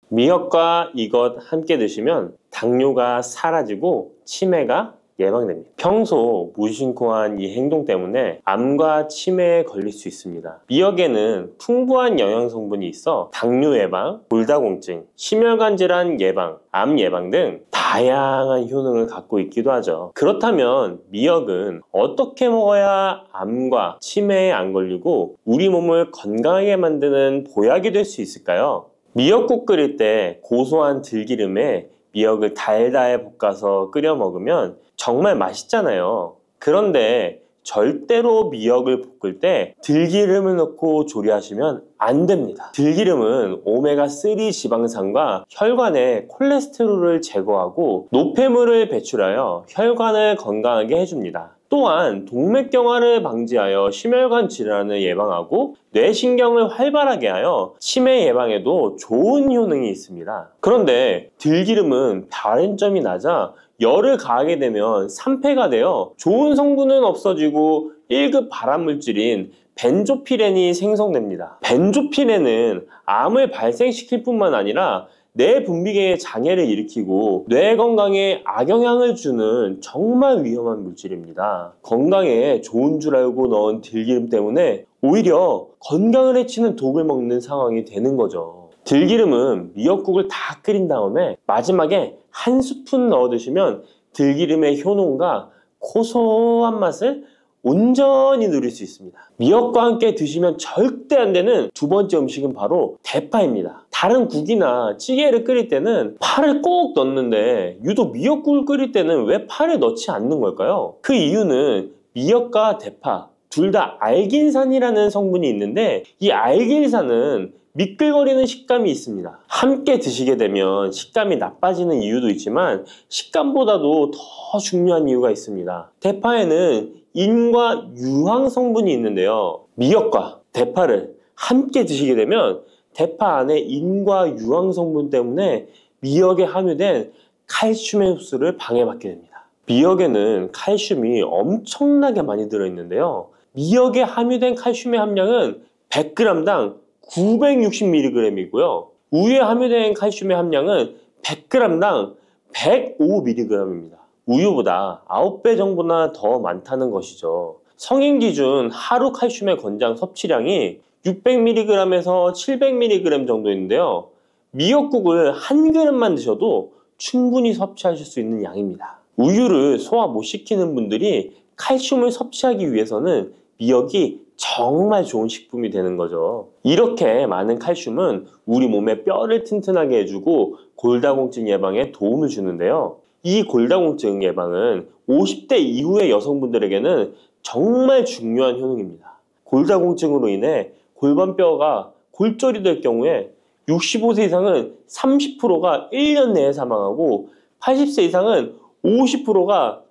미역과 이것 함께 드시면 당뇨가 사라지고 치매가 예방됩니다. 평소 무심코한 이 행동 때문에 암과 치매에 걸릴 수 있습니다. 미역에는 풍부한 영양 성분이 있어 당뇨 예방, 골다공증, 심혈관 질환 예방, 암 예방 등 다양한 효능을 갖고 있기도 하죠. 그렇다면 미역은 어떻게 먹어야 암과 치매에 안 걸리고 우리 몸을 건강하게 만드는 보약이 될 수 있을까요? 미역국 끓일 때 고소한 들기름에 미역을 달달 볶아서 끓여 먹으면 정말 맛있잖아요. 그런데 절대로 미역을 볶을 때 들기름을 넣고 조리하시면 안 됩니다. 들기름은 오메가3 지방산과 혈관의 콜레스테롤을 제거하고 노폐물을 배출하여 혈관을 건강하게 해줍니다. 또한 동맥경화를 방지하여 심혈관 질환을 예방하고 뇌신경을 활발하게 하여 치매 예방에도 좋은 효능이 있습니다. 그런데 들기름은 다른 점이 낮아 열을 가하게 되면 산패가 되어 좋은 성분은 없어지고 1급 발암물질인 벤조피렌이 생성됩니다. 벤조피렌은 암을 발생시킬 뿐만 아니라 뇌 분비계의 장애를 일으키고 뇌 건강에 악영향을 주는 정말 위험한 물질입니다. 건강에 좋은 줄 알고 넣은 들기름 때문에 오히려 건강을 해치는 독을 먹는 상황이 되는 거죠. 들기름은 미역국을 다 끓인 다음에 마지막에 한 스푼 넣어 드시면 들기름의 효능과 고소한 맛을 온전히 누릴 수 있습니다. 미역과 함께 드시면 절대 안 되는 두 번째 음식은 바로 대파입니다. 다른 국이나 찌개를 끓일 때는 파를 꼭 넣는데 유독 미역국을 끓일 때는 왜 파를 넣지 않는 걸까요? 그 이유는 미역과 대파 둘 다 알긴산이라는 성분이 있는데 이 알긴산은 미끌거리는 식감이 있습니다. 함께 드시게 되면 식감이 나빠지는 이유도 있지만 식감보다도 더 중요한 이유가 있습니다. 대파에는 인과 유황 성분이 있는데요. 미역과 대파를 함께 드시게 되면 대파 안에 인과 유황 성분 때문에 미역에 함유된 칼슘의 흡수를 방해받게 됩니다. 미역에는 칼슘이 엄청나게 많이 들어있는데요. 미역에 함유된 칼슘의 함량은 100g당 960mg이고요. 우유에 함유된 칼슘의 함량은 100g당 105mg입니다. 우유보다 9배 정도나 더 많다는 것이죠. 성인 기준 하루 칼슘의 권장 섭취량이 600mg에서 700mg 정도인데요. 미역국을 한 그릇만 드셔도 충분히 섭취하실 수 있는 양입니다. 우유를 소화 못 시키는 분들이 칼슘을 섭취하기 위해서는 미역이 정말 좋은 식품이 되는 거죠. 이렇게 많은 칼슘은 우리 몸의 뼈를 튼튼하게 해주고 골다공증 예방에 도움을 주는데요. 이 골다공증 예방은 50대 이후의 여성분들에게는 정말 중요한 효능입니다. 골다공증으로 인해 골반뼈가 골절이 될 경우에 65세 이상은 30%가 1년 내에 사망하고 80세 이상은 50%가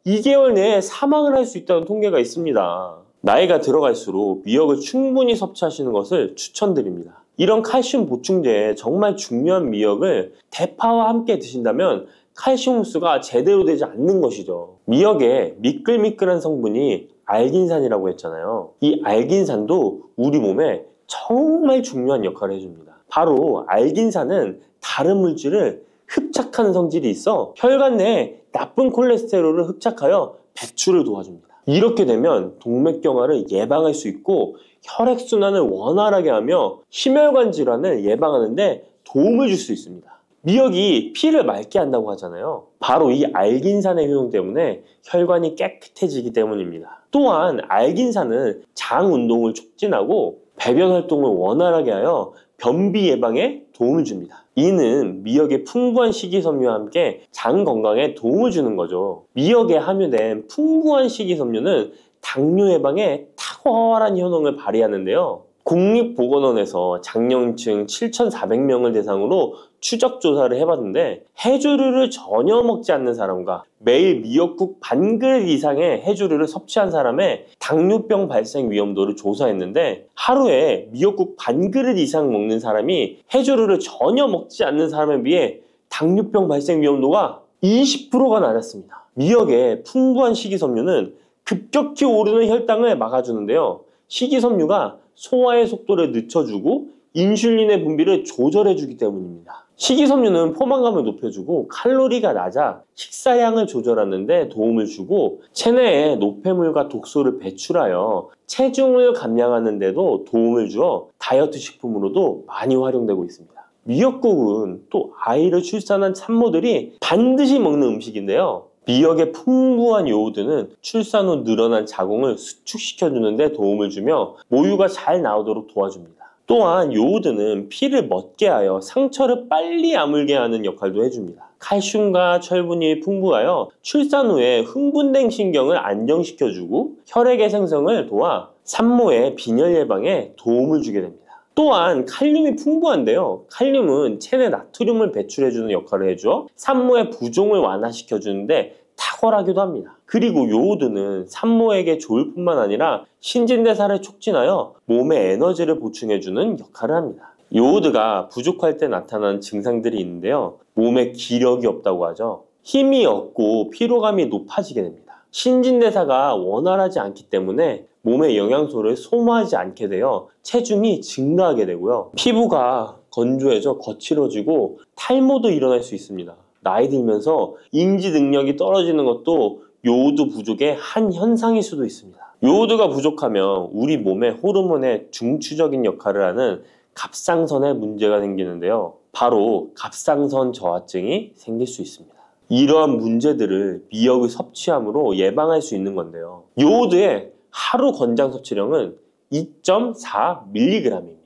2개월 내에 사망을 할 수 있다는 통계가 있습니다. 나이가 들어갈수록 미역을 충분히 섭취하시는 것을 추천드립니다. 이런 칼슘 보충제에 정말 중요한 미역을 대파와 함께 드신다면 칼슘 흡수가 제대로 되지 않는 것이죠. 미역에 미끌미끌한 성분이 알긴산이라고 했잖아요. 이 알긴산도 우리 몸에 정말 중요한 역할을 해줍니다. 바로 알긴산은 다른 물질을 흡착하는 성질이 있어 혈관 내에 나쁜 콜레스테롤을 흡착하여 배출을 도와줍니다. 이렇게 되면 동맥경화를 예방할 수 있고 혈액순환을 원활하게 하며 심혈관 질환을 예방하는 데 도움을 줄 수 있습니다. 미역이 피를 맑게 한다고 하잖아요. 바로 이 알긴산의 효능 때문에 혈관이 깨끗해지기 때문입니다. 또한 알긴산은 장 운동을 촉진하고 배변 활동을 원활하게 하여 변비 예방에 도움을 줍니다. 이는 미역의 풍부한 식이섬유와 함께 장 건강에 도움을 주는 거죠. 미역에 함유된 풍부한 식이섬유는 당뇨 예방에 탁월한 효능을 발휘하는데요. 국립보건원에서 장년층 7,400명을 대상으로 추적 조사를 해봤는데 해조류를 전혀 먹지 않는 사람과 매일 미역국 반 그릇 이상의 해조류를 섭취한 사람의 당뇨병 발생 위험도를 조사했는데 하루에 미역국 반 그릇 이상 먹는 사람이 해조류를 전혀 먹지 않는 사람에 비해 당뇨병 발생 위험도가 20%가 낮았습니다. 미역의 풍부한 식이섬유는 급격히 오르는 혈당을 막아주는데요. 식이섬유가 소화의 속도를 늦춰주고 인슐린의 분비를 조절해주기 때문입니다. 식이섬유는 포만감을 높여주고 칼로리가 낮아 식사량을 조절하는 데 도움을 주고 체내에 노폐물과 독소를 배출하여 체중을 감량하는 데도 도움을 주어 다이어트 식품으로도 많이 활용되고 있습니다. 미역국은 또 아이를 출산한 산모들이 반드시 먹는 음식인데요. 미역의 풍부한 요오드는 출산 후 늘어난 자궁을 수축시켜주는 데 도움을 주며 모유가 잘 나오도록 도와줍니다. 또한 요오드는 피를 멎게 하여 상처를 빨리 아물게 하는 역할도 해줍니다. 칼슘과 철분이 풍부하여 출산 후에 흥분된 신경을 안정시켜주고 혈액의 생성을 도와 산모의 빈혈 예방에 도움을 주게 됩니다. 또한 칼륨이 풍부한데요. 칼륨은 체내 나트륨을 배출해주는 역할을 해줘 산모의 부종을 완화시켜주는데 탁월하기도 합니다. 그리고 요오드는 산모에게 좋을 뿐만 아니라 신진대사를 촉진하여 몸에 에너지를 보충해주는 역할을 합니다. 요오드가 부족할 때 나타나는 증상들이 있는데요. 몸에 기력이 없다고 하죠. 힘이 없고 피로감이 높아지게 됩니다. 신진대사가 원활하지 않기 때문에 몸의 영양소를 소모하지 않게 되어 체중이 증가하게 되고요. 피부가 건조해져 거칠어지고 탈모도 일어날 수 있습니다. 나이 들면서 인지 능력이 떨어지는 것도 요오드 부족의 한 현상일 수도 있습니다. 요오드가 부족하면 우리 몸의 호르몬의 중추적인 역할을 하는 갑상선에 문제가 생기는데요. 바로 갑상선 저하증이 생길 수 있습니다. 이러한 문제들을 미역을 섭취함으로 예방할 수 있는 건데요. 요오드의 하루 권장 섭취량은 2.4mg입니다.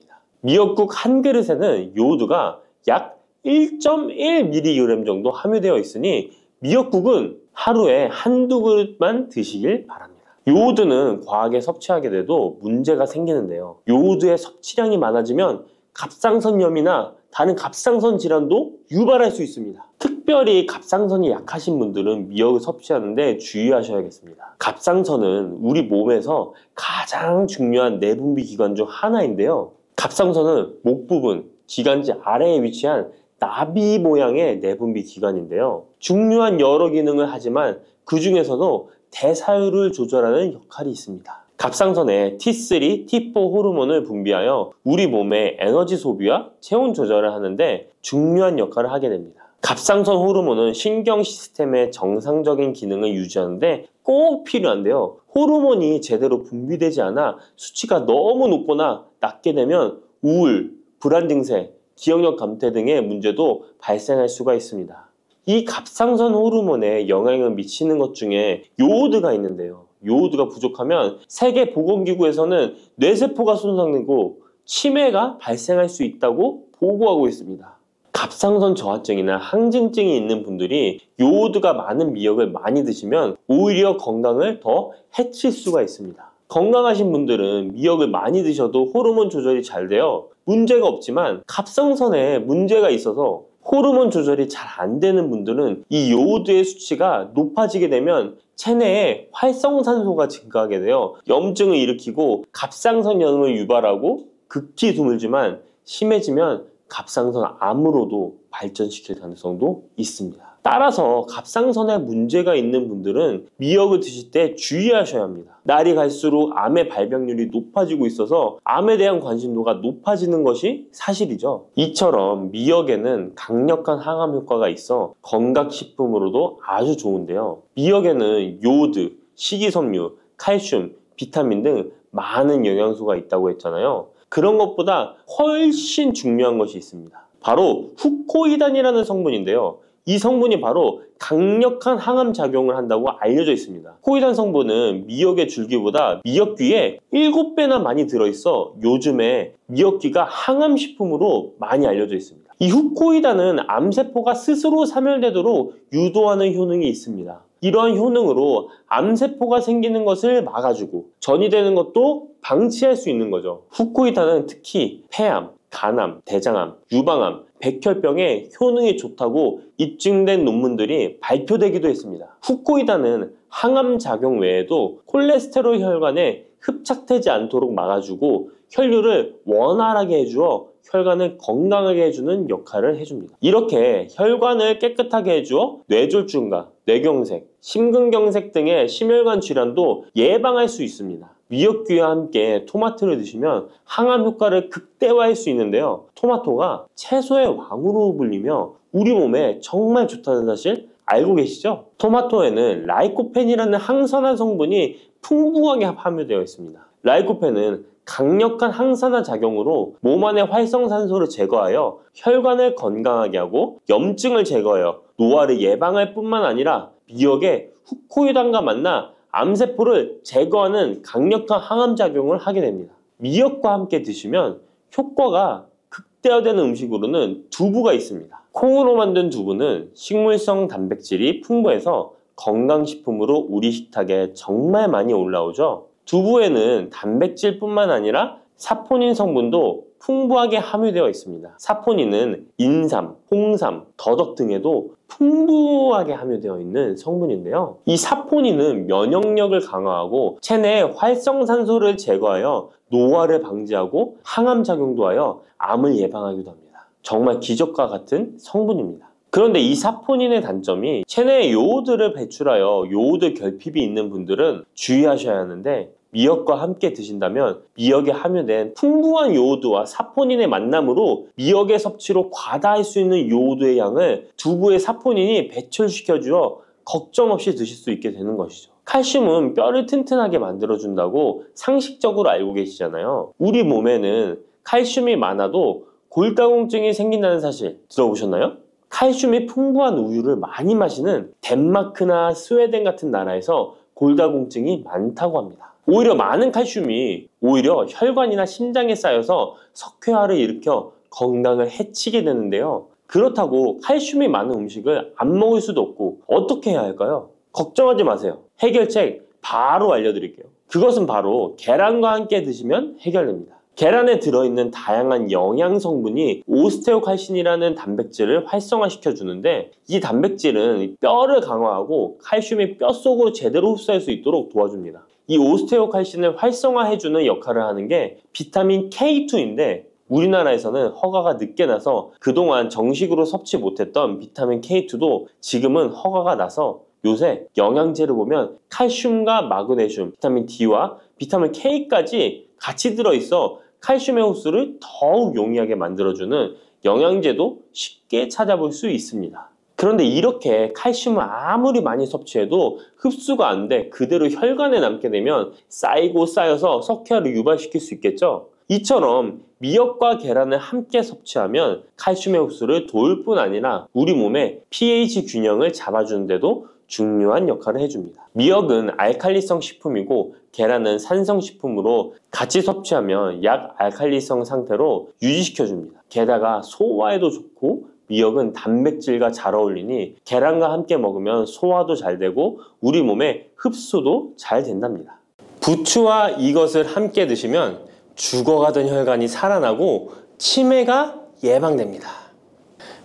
미역국 한 그릇에는 요오드가 약 1.1mg 정도 함유되어 있으니 미역국은 하루에 한두 그릇만 드시길 바랍니다. 요오드는 과하게 섭취하게 돼도 문제가 생기는데요. 요오드의 섭취량이 많아지면 갑상선염이나 다른 갑상선 질환도 유발할 수 있습니다. 특별히 갑상선이 약하신 분들은 미역을 섭취하는데 주의하셔야겠습니다. 갑상선은 우리 몸에서 가장 중요한 내분비 기관 중 하나인데요. 갑상선은 목 부분, 기관지 아래에 위치한 나비 모양의 내분비 기관인데요. 중요한 여러 기능을 하지만 그 중에서도 대사율을 조절하는 역할이 있습니다. 갑상선에 T3, T4 호르몬을 분비하여 우리 몸의 에너지 소비와 체온 조절을 하는데 중요한 역할을 하게 됩니다. 갑상선 호르몬은 신경 시스템의 정상적인 기능을 유지하는데 꼭 필요한데요. 호르몬이 제대로 분비되지 않아 수치가 너무 높거나 낮게 되면 우울, 불안 증세, 기억력 감퇴 등의 문제도 발생할 수가 있습니다. 이 갑상선 호르몬에 영향을 미치는 것 중에 요오드가 있는데요. 요오드가 부족하면 세계보건기구에서는 뇌세포가 손상되고 치매가 발생할 수 있다고 보고하고 있습니다. 갑상선 저하증이나 항진증이 있는 분들이 요오드가 많은 미역을 많이 드시면 오히려 건강을 더 해칠 수가 있습니다. 건강하신 분들은 미역을 많이 드셔도 호르몬 조절이 잘 되어 문제가 없지만 갑상선에 문제가 있어서 호르몬 조절이 잘 안 되는 분들은 이 요오드의 수치가 높아지게 되면 체내에 활성산소가 증가하게 되어 염증을 일으키고 갑상선염을 유발하고 극히 드물지만 심해지면 갑상선 암으로도 발전시킬 가능성도 있습니다. 따라서 갑상선에 문제가 있는 분들은 미역을 드실 때 주의하셔야 합니다. 날이 갈수록 암의 발병률이 높아지고 있어서 암에 대한 관심도가 높아지는 것이 사실이죠. 이처럼 미역에는 강력한 항암 효과가 있어 건강식품으로도 아주 좋은데요. 미역에는 요오드, 식이섬유, 칼슘, 비타민 등 많은 영양소가 있다고 했잖아요. 그런 것보다 훨씬 중요한 것이 있습니다. 바로 후코이단이라는 성분인데요. 이 성분이 바로 강력한 항암 작용을 한다고 알려져 있습니다. 후코이단 성분은 미역의 줄기보다 미역귀에 7배나 많이 들어있어 요즘에 미역귀가 항암식품으로 많이 알려져 있습니다. 이 후코이단은 암세포가 스스로 사멸되도록 유도하는 효능이 있습니다. 이러한 효능으로 암세포가 생기는 것을 막아주고 전이 되는 것도 방치할 수 있는 거죠. 후코이단은 특히 폐암, 간암, 대장암, 유방암, 백혈병에 효능이 좋다고 입증된 논문들이 발표되기도 했습니다. 후코이단은 항암 작용 외에도 콜레스테롤 혈관에 흡착되지 않도록 막아주고 혈류를 원활하게 해주어 혈관을 건강하게 해주는 역할을 해줍니다. 이렇게 혈관을 깨끗하게 해주어 뇌졸중과 뇌경색, 심근경색 등의 심혈관 질환도 예방할 수 있습니다. 미역귀와 함께 토마토를 드시면 항암 효과를 극대화할 수 있는데요. 토마토가 채소의 왕으로 불리며 우리 몸에 정말 좋다는 사실 알고 계시죠? 토마토에는 라이코펜이라는 항산화 성분이 풍부하게 함유되어 있습니다. 라이코펜은 강력한 항산화 작용으로 몸 안의 활성산소를 제거하여 혈관을 건강하게 하고 염증을 제거하여 노화를 예방할 뿐만 아니라 미역의 후코유당과 만나 암세포를 제거하는 강력한 항암작용을 하게 됩니다. 미역과 함께 드시면 효과가 극대화되는 음식으로는 두부가 있습니다. 콩으로 만든 두부는 식물성 단백질이 풍부해서 건강식품으로 우리 식탁에 정말 많이 올라오죠. 두부에는 단백질뿐만 아니라 사포닌 성분도 풍부하게 함유되어 있습니다. 사포닌은 인삼, 홍삼, 더덕 등에도 풍부하게 함유되어 있는 성분인데요. 이 사포닌은 면역력을 강화하고 체내의 활성산소를 제거하여 노화를 방지하고 항암작용도 하여 암을 예방하기도 합니다. 정말 기적과 같은 성분입니다. 그런데 이 사포닌의 단점이 체내에 요오드를 배출하여 요오드 결핍이 있는 분들은 주의하셔야 하는데, 미역과 함께 드신다면 미역에 함유된 풍부한 요오드와 사포닌의 만남으로 미역의 섭취로 과다할 수 있는 요오드의 양을 두부의 사포닌이 배출시켜주어 걱정 없이 드실 수 있게 되는 것이죠. 칼슘은 뼈를 튼튼하게 만들어준다고 상식적으로 알고 계시잖아요. 우리 몸에는 칼슘이 많아도 골다공증이 생긴다는 사실 들어보셨나요? 칼슘이 풍부한 우유를 많이 마시는 덴마크나 스웨덴 같은 나라에서 골다공증이 많다고 합니다. 오히려 많은 칼슘이 오히려 혈관이나 심장에 쌓여서 석회화를 일으켜 건강을 해치게 되는데요. 그렇다고 칼슘이 많은 음식을 안 먹을 수도 없고 어떻게 해야 할까요? 걱정하지 마세요. 해결책 바로 알려드릴게요. 그것은 바로 계란과 함께 드시면 해결됩니다. 계란에 들어있는 다양한 영양 성분이 오스테오칼신이라는 단백질을 활성화시켜 주는데, 이 단백질은 뼈를 강화하고 칼슘이 뼛속으로 제대로 흡수할 수 있도록 도와줍니다. 이 오스테오칼신을 활성화해주는 역할을 하는 게 비타민 K2인데, 우리나라에서는 허가가 늦게 나서 그동안 정식으로 섭취 못했던 비타민 K2도 지금은 허가가 나서 요새 영양제를 보면 칼슘과 마그네슘, 비타민 D와 비타민 K까지 같이 들어있어 칼슘의 흡수를 더욱 용이하게 만들어주는 영양제도 쉽게 찾아볼 수 있습니다. 그런데 이렇게 칼슘을 아무리 많이 섭취해도 흡수가 안 돼 그대로 혈관에 남게 되면 쌓이고 쌓여서 석회화를 유발시킬 수 있겠죠? 이처럼 미역과 계란을 함께 섭취하면 칼슘의 흡수를 도울 뿐 아니라 우리 몸의 pH 균형을 잡아주는 데도 중요한 역할을 해줍니다. 미역은 알칼리성 식품이고 계란은 산성 식품으로 같이 섭취하면 약알칼리성 상태로 유지시켜줍니다. 게다가 소화에도 좋고 미역은 단백질과 잘 어울리니 계란과 함께 먹으면 소화도 잘 되고 우리 몸의 흡수도 잘 된답니다. 부추와 이것을 함께 드시면 죽어가던 혈관이 살아나고 치매가 예방됩니다.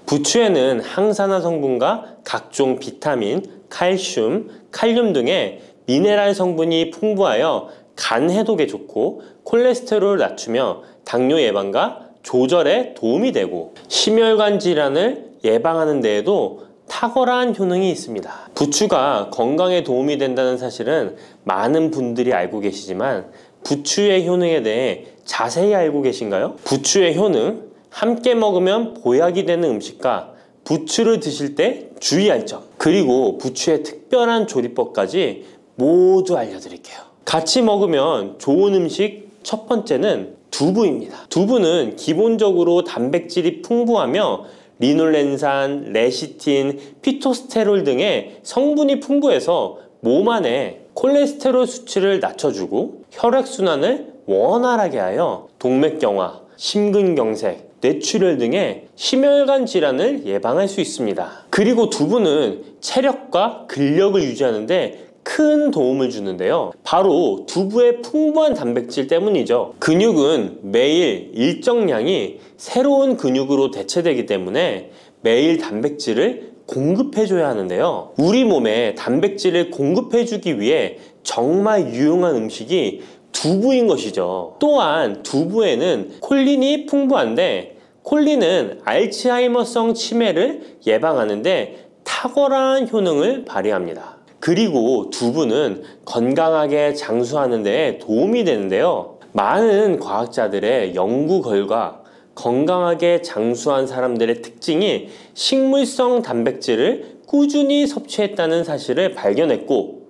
부추에는 항산화 성분과 각종 비타민, 칼슘, 칼륨 등의 미네랄 성분이 풍부하여 간 해독에 좋고 콜레스테롤을 낮추며 당뇨 예방과 조절에 도움이 되고 심혈관 질환을 예방하는 데에도 탁월한 효능이 있습니다. 부추가 건강에 도움이 된다는 사실은 많은 분들이 알고 계시지만 부추의 효능에 대해 자세히 알고 계신가요? 부추의 효능, 함께 먹으면 보약이 되는 음식과 부추를 드실 때 주의할 점, 그리고 부추의 특별한 조리법까지 모두 알려드릴게요. 같이 먹으면 좋은 음식 첫 번째는 두부입니다. 두부는 기본적으로 단백질이 풍부하며 리놀렌산, 레시틴, 피토스테롤 등의 성분이 풍부해서 몸 안에 콜레스테롤 수치를 낮춰주고 혈액순환을 원활하게 하여 동맥경화, 심근경색, 뇌출혈 등의 심혈관 질환을 예방할 수 있습니다. 그리고 두부는 체력과 근력을 유지하는 데 큰 도움을 주는데요. 바로 두부의 풍부한 단백질 때문이죠. 근육은 매일 일정량이 새로운 근육으로 대체되기 때문에 매일 단백질을 공급해줘야 하는데요. 우리 몸에 단백질을 공급해주기 위해 정말 유용한 음식이 두부인 것이죠. 또한 두부에는 콜린이 풍부한데 콜린은 알츠하이머성 치매를 예방하는 데 탁월한 효능을 발휘합니다. 그리고 두부는 건강하게 장수하는 데 도움이 되는데요. 많은 과학자들의 연구 결과 건강하게 장수한 사람들의 특징이 식물성 단백질을 꾸준히 섭취했다는 사실을 발견했고,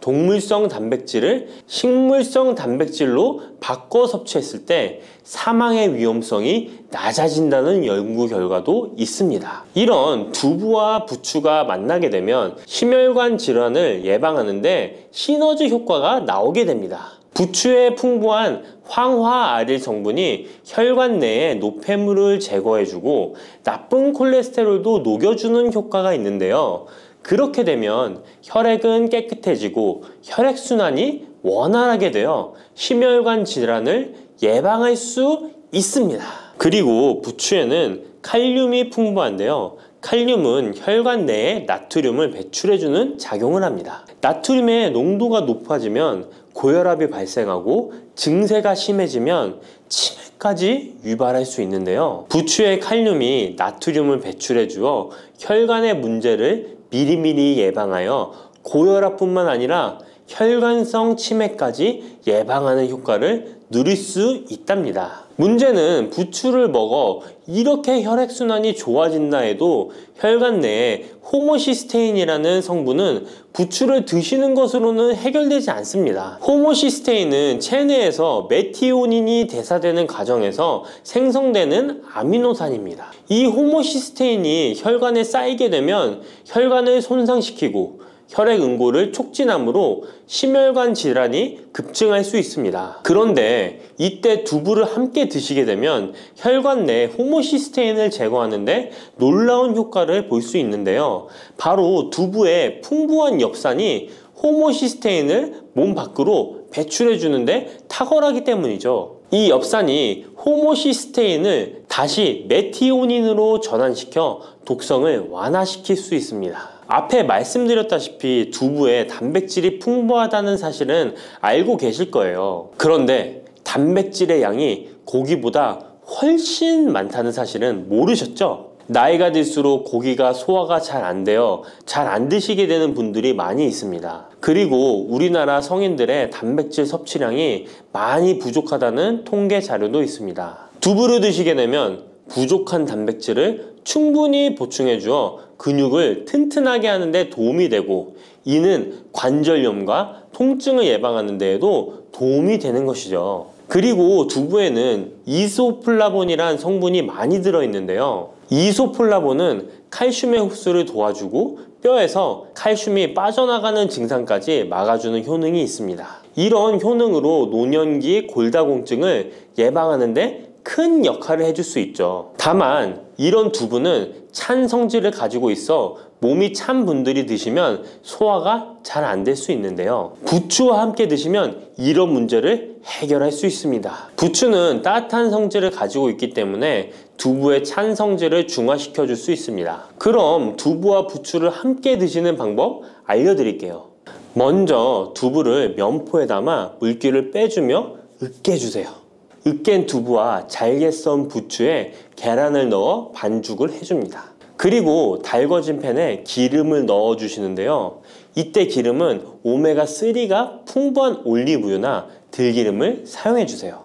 동물성 단백질을 식물성 단백질로 바꿔 섭취했을 때 사망의 위험성이 낮아진다는 연구 결과도 있습니다. 이런 두부와 부추가 만나게 되면 심혈관 질환을 예방하는데 시너지 효과가 나오게 됩니다. 부추의 풍부한 황화아릴 성분이 혈관 내의 노폐물을 제거해주고 나쁜 콜레스테롤도 녹여주는 효과가 있는데요. 그렇게 되면 혈액은 깨끗해지고 혈액순환이 원활하게 되어 심혈관 질환을 예방할 수 있습니다. 그리고 부추에는 칼륨이 풍부한데요. 칼륨은 혈관 내에 나트륨을 배출해주는 작용을 합니다. 나트륨의 농도가 높아지면 고혈압이 발생하고 증세가 심해지면 치매까지 유발할 수 있는데요. 부추의 칼륨이 나트륨을 배출해 주어 혈관의 문제를 미리미리 예방하여 고혈압뿐만 아니라 혈관성 치매까지 예방하는 효과를 누릴 수 있답니다. 문제는 부추를 먹어 이렇게 혈액순환이 좋아진다 해도 혈관 내에 호모시스테인이라는 성분은 부추를 드시는 것으로는 해결되지 않습니다. 호모시스테인은 체내에서 메티오닌이 대사되는 과정에서 생성되는 아미노산입니다. 이 호모시스테인이 혈관에 쌓이게 되면 혈관을 손상시키고 혈액 응고를 촉진하므로 심혈관 질환이 급증할 수 있습니다. 그런데 이때 두부를 함께 드시게 되면 혈관 내 호모시스테인을 제거하는데 놀라운 효과를 볼 수 있는데요. 바로 두부의 풍부한 엽산이 호모시스테인을 몸 밖으로 배출해 주는데 탁월하기 때문이죠. 이 엽산이 호모시스테인을 다시 메티오닌으로 전환시켜 독성을 완화시킬 수 있습니다. 앞에 말씀드렸다시피 두부에 단백질이 풍부하다는 사실은 알고 계실 거예요. 그런데 단백질의 양이 고기보다 훨씬 많다는 사실은 모르셨죠? 나이가 들수록 고기가 소화가 잘 안 되어 잘 안 드시게 되는 분들이 많이 있습니다. 그리고 우리나라 성인들의 단백질 섭취량이 많이 부족하다는 통계 자료도 있습니다. 두부를 드시게 되면 부족한 단백질을 충분히 보충해 주어 근육을 튼튼하게 하는 데 도움이 되고, 이는 관절염과 통증을 예방하는 데에도 도움이 되는 것이죠. 그리고 두부에는 이소플라본이란 성분이 많이 들어있는데요. 이소플라본은 칼슘의 흡수를 도와주고 뼈에서 칼슘이 빠져나가는 증상까지 막아주는 효능이 있습니다. 이런 효능으로 노년기 골다공증을 예방하는 데 큰 역할을 해줄 수 있죠. 다만 이런 두부는 찬 성질을 가지고 있어 몸이 찬 분들이 드시면 소화가 잘 안 될 수 있는데요. 부추와 함께 드시면 이런 문제를 해결할 수 있습니다. 부추는 따뜻한 성질을 가지고 있기 때문에 두부의 찬 성질을 중화시켜 줄 수 있습니다. 그럼 두부와 부추를 함께 드시는 방법 알려드릴게요. 먼저 두부를 면포에 담아 물기를 빼주며 으깨주세요. 으깬 두부와 잘게 썬 부추에 계란을 넣어 반죽을 해줍니다. 그리고 달궈진 팬에 기름을 넣어 주시는데요. 이때 기름은 오메가3가 풍부한 올리브유나 들기름을 사용해 주세요.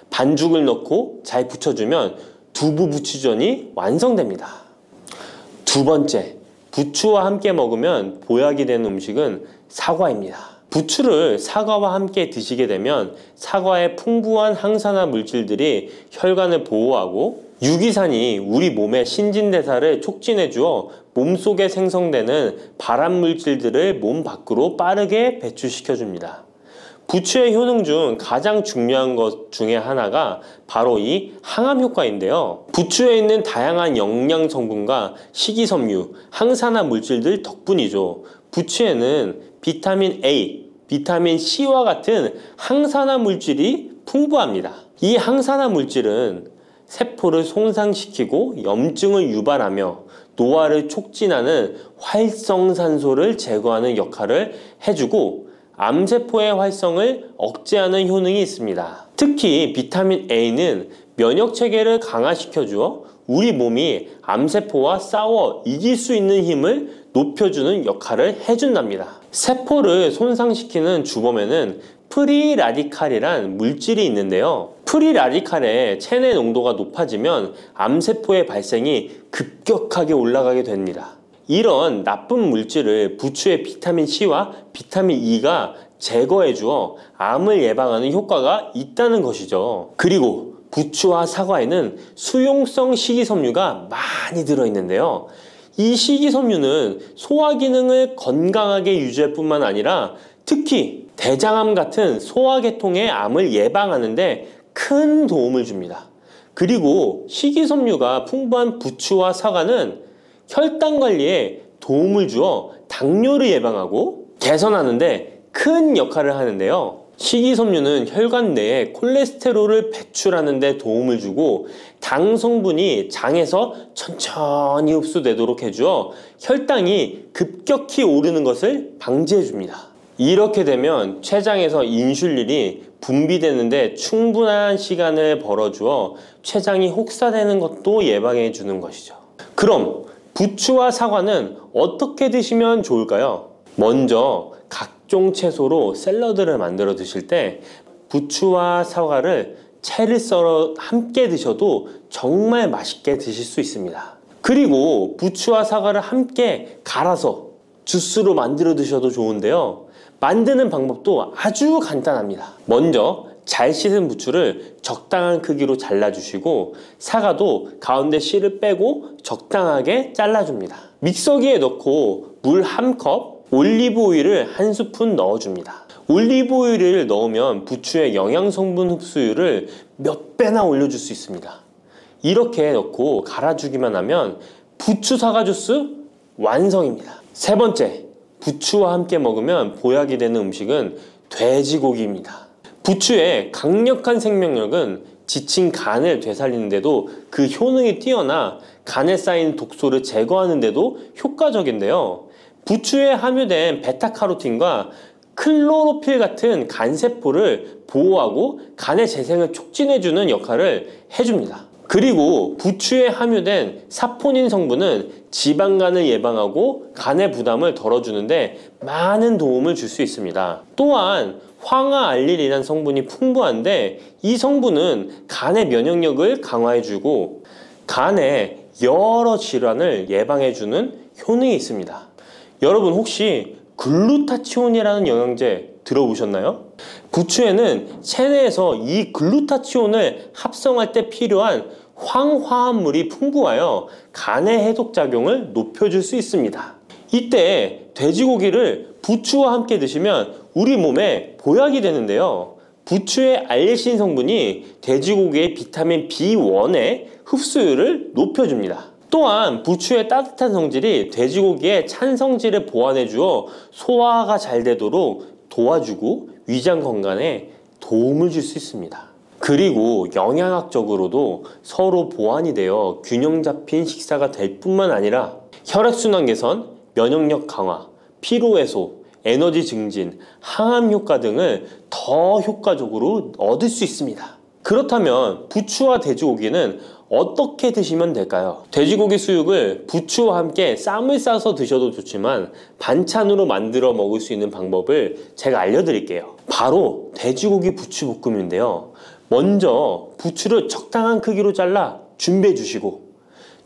반죽을 넣고 잘 부쳐주면 두부 부추전이 완성됩니다. 두 번째, 부추와 함께 먹으면 보약이 되는 음식은 사과입니다. 부추를 사과와 함께 드시게 되면 사과의 풍부한 항산화 물질들이 혈관을 보호하고 유기산이 우리 몸의 신진대사를 촉진해 주어 몸속에 생성되는 발암 물질들을 몸 밖으로 빠르게 배출시켜 줍니다. 부추의 효능 중 가장 중요한 것 중에 하나가 바로 이 항암 효과인데요. 부추에 있는 다양한 영양 성분과 식이섬유, 항산화 물질들 덕분이죠. 부추에는 비타민 A, 비타민 C와 같은 항산화 물질이 풍부합니다. 이 항산화 물질은 세포를 손상시키고 염증을 유발하며 노화를 촉진하는 활성산소를 제거하는 역할을 해주고 암세포의 활성을 억제하는 효능이 있습니다. 특히 비타민 A는 면역체계를 강화시켜주어 우리 몸이 암세포와 싸워 이길 수 있는 힘을 높여주는 역할을 해준답니다. 세포를 손상시키는 주범에는 프리라디칼이란 물질이 있는데요. 프리라디칼의 체내 농도가 높아지면 암세포의 발생이 급격하게 올라가게 됩니다. 이런 나쁜 물질을 부추의 비타민 C와 비타민 E가 제거해 주어 암을 예방하는 효과가 있다는 것이죠. 그리고 부추와 사과에는 수용성 식이섬유가 많이 들어있는데요. 이 식이섬유는 소화 기능을 건강하게 유지할 뿐만 아니라 특히 대장암 같은 소화계통의 암을 예방하는 데 큰 도움을 줍니다. 그리고 식이섬유가 풍부한 부추와 사과는 혈당 관리에 도움을 주어 당뇨를 예방하고 개선하는 데 큰 역할을 하는데요. 식이섬유는 혈관 내에 콜레스테롤을 배출하는 데 도움을 주고 당 성분이 장에서 천천히 흡수되도록 해주어 혈당이 급격히 오르는 것을 방지해 줍니다. 이렇게 되면 췌장에서 인슐린이 분비되는데 충분한 시간을 벌어주어 췌장이 혹사되는 것도 예방해 주는 것이죠. 그럼 부추와 사과는 어떻게 드시면 좋을까요? 먼저 각종 채소로 샐러드를 만들어 드실 때 부추와 사과를 채를 썰어 함께 드셔도 정말 맛있게 드실 수 있습니다. 그리고 부추와 사과를 함께 갈아서 주스로 만들어 드셔도 좋은데요. 만드는 방법도 아주 간단합니다. 먼저 잘 씻은 부추를 적당한 크기로 잘라주시고 사과도 가운데 씨를 빼고 적당하게 잘라줍니다. 믹서기에 넣고 물 1컵, 올리브 오일을 1스푼 넣어줍니다. 올리브 오일을 넣으면 부추의 영양성분 흡수율을 몇 배나 올려줄 수 있습니다. 이렇게 넣고 갈아주기만 하면 부추 사과 주스 완성입니다. 세 번째, 부추와 함께 먹으면 보약이 되는 음식은 돼지고기입니다. 부추의 강력한 생명력은 지친 간을 되살리는데도 그 효능이 뛰어나 간에 쌓인 독소를 제거하는데도 효과적인데요. 부추에 함유된 베타카로틴과 클로로필 같은 간세포를 보호하고 간의 재생을 촉진해주는 역할을 해줍니다. 그리고 부추에 함유된 사포닌 성분은 지방간을 예방하고 간의 부담을 덜어주는데 많은 도움을 줄 수 있습니다. 또한 황화알릴이라는 성분이 풍부한데 이 성분은 간의 면역력을 강화해주고 간의 여러 질환을 예방해주는 효능이 있습니다. 여러분 혹시 글루타치온이라는 영양제 들어보셨나요? 부추에는 체내에서 이 글루타치온을 합성할 때 필요한 황화합물이 풍부하여 간의 해독작용을 높여줄 수 있습니다. 이때 돼지고기를 부추와 함께 드시면 우리 몸에 보약이 되는데요. 부추의 알리신 성분이 돼지고기의 비타민 B1의 흡수율을 높여줍니다. 또한 부추의 따뜻한 성질이 돼지고기의 찬 성질을 보완해 주어 소화가 잘 되도록 도와주고 위장 건강에 도움을 줄 수 있습니다. 그리고 영양학적으로도 서로 보완이 되어 균형 잡힌 식사가 될 뿐만 아니라 혈액순환 개선, 면역력 강화, 피로 해소, 에너지 증진, 항암 효과 등을 더 효과적으로 얻을 수 있습니다. 그렇다면 부추와 돼지고기는 어떻게 드시면 될까요? 돼지고기 수육을 부추와 함께 쌈을 싸서 드셔도 좋지만 반찬으로 만들어 먹을 수 있는 방법을 제가 알려드릴게요. 바로 돼지고기 부추볶음인데요. 먼저 부추를 적당한 크기로 잘라 준비해 주시고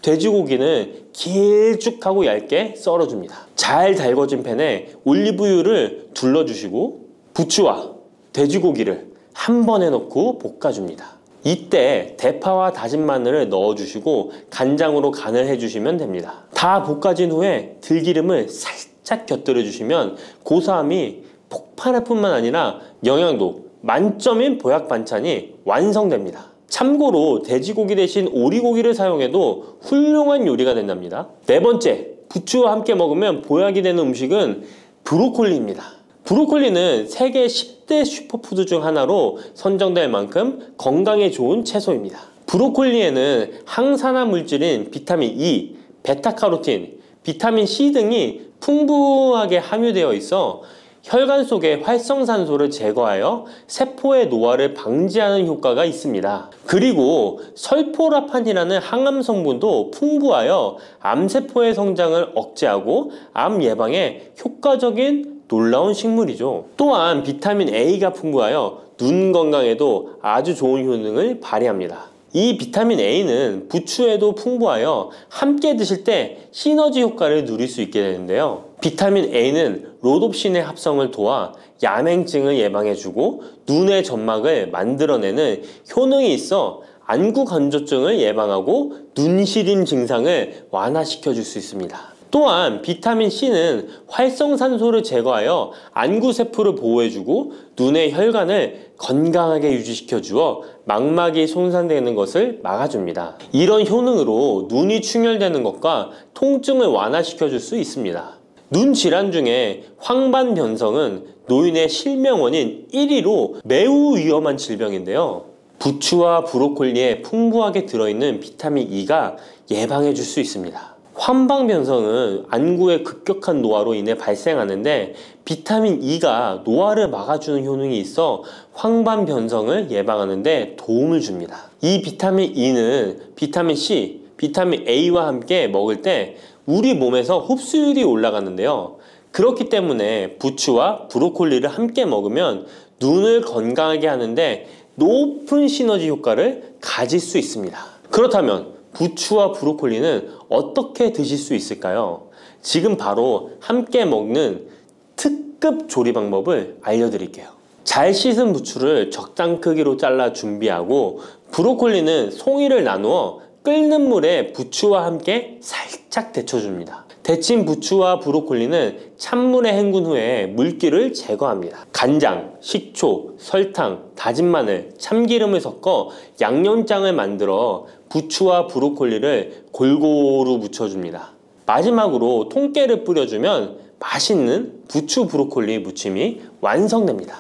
돼지고기는 길쭉하고 얇게 썰어줍니다. 잘 달궈진 팬에 올리브유를 둘러주시고 부추와 돼지고기를 한 번에 넣고 볶아줍니다. 이때 대파와 다진 마늘을 넣어주시고 간장으로 간을 해주시면 됩니다. 다 볶아진 후에 들기름을 살짝 곁들여 주시면 고소함이 폭발할 뿐만 아니라 영양도 만점인 보약 반찬이 완성됩니다. 참고로 돼지고기 대신 오리고기를 사용해도 훌륭한 요리가 된답니다. 네 번째, 부추와 함께 먹으면 보약이 되는 음식은 브로콜리입니다. 브로콜리는 세계 10대 슈퍼푸드 중 하나로 선정될 만큼 건강에 좋은 채소입니다. 브로콜리에는 항산화 물질인 비타민 E, 베타카로틴, 비타민 C 등이 풍부하게 함유되어 있어 혈관 속의 활성산소를 제거하여 세포의 노화를 방지하는 효과가 있습니다. 그리고 설포라판이라는 항암 성분도 풍부하여 암세포의 성장을 억제하고 암 예방에 효과적인 놀라운 식물이죠. 또한 비타민 A가 풍부하여 눈 건강에도 아주 좋은 효능을 발휘합니다. 이 비타민 A는 부추에도 풍부하여 함께 드실 때 시너지 효과를 누릴 수 있게 되는데요. 비타민 A는 로놉신의 합성을 도와 야맹증을 예방해주고 눈의 점막을 만들어내는 효능이 있어 안구 건조증을 예방하고 눈시림 증상을 완화시켜 줄 수 있습니다. 또한 비타민 C는 활성산소를 제거하여 안구세포를 보호해주고 눈의 혈관을 건강하게 유지시켜 주어 망막이 손상되는 것을 막아줍니다. 이런 효능으로 눈이 충혈되는 것과 통증을 완화시켜 줄 수 있습니다. 눈 질환 중에 황반변성은 노인의 실명 원인 1위로 매우 위험한 질병인데요. 부추와 브로콜리에 풍부하게 들어있는 비타민 E가 예방해 줄 수 있습니다. 황반변성은 안구의 급격한 노화로 인해 발생하는데 비타민 E가 노화를 막아주는 효능이 있어 황반변성을 예방하는 데 도움을 줍니다. 이 비타민 E는 비타민 C, 비타민 A와 함께 먹을 때 우리 몸에서 흡수율이 올라가는데요. 그렇기 때문에 부추와 브로콜리를 함께 먹으면 눈을 건강하게 하는데 높은 시너지 효과를 가질 수 있습니다. 그렇다면 부추와 브로콜리는 어떻게 드실 수 있을까요? 지금 바로 함께 먹는 특급 조리 방법을 알려드릴게요. 잘 씻은 부추를 적당 크기로 잘라 준비하고 브로콜리는 송이를 나누어 끓는 물에 부추와 함께 살짝 데쳐줍니다. 데친 부추와 브로콜리는 찬물에 헹군 후에 물기를 제거합니다. 간장, 식초, 설탕, 다진 마늘, 참기름을 섞어 양념장을 만들어 부추와 브로콜리를 골고루 묻혀줍니다. 마지막으로 통깨를 뿌려주면 맛있는 부추 브로콜리 무침이 완성됩니다.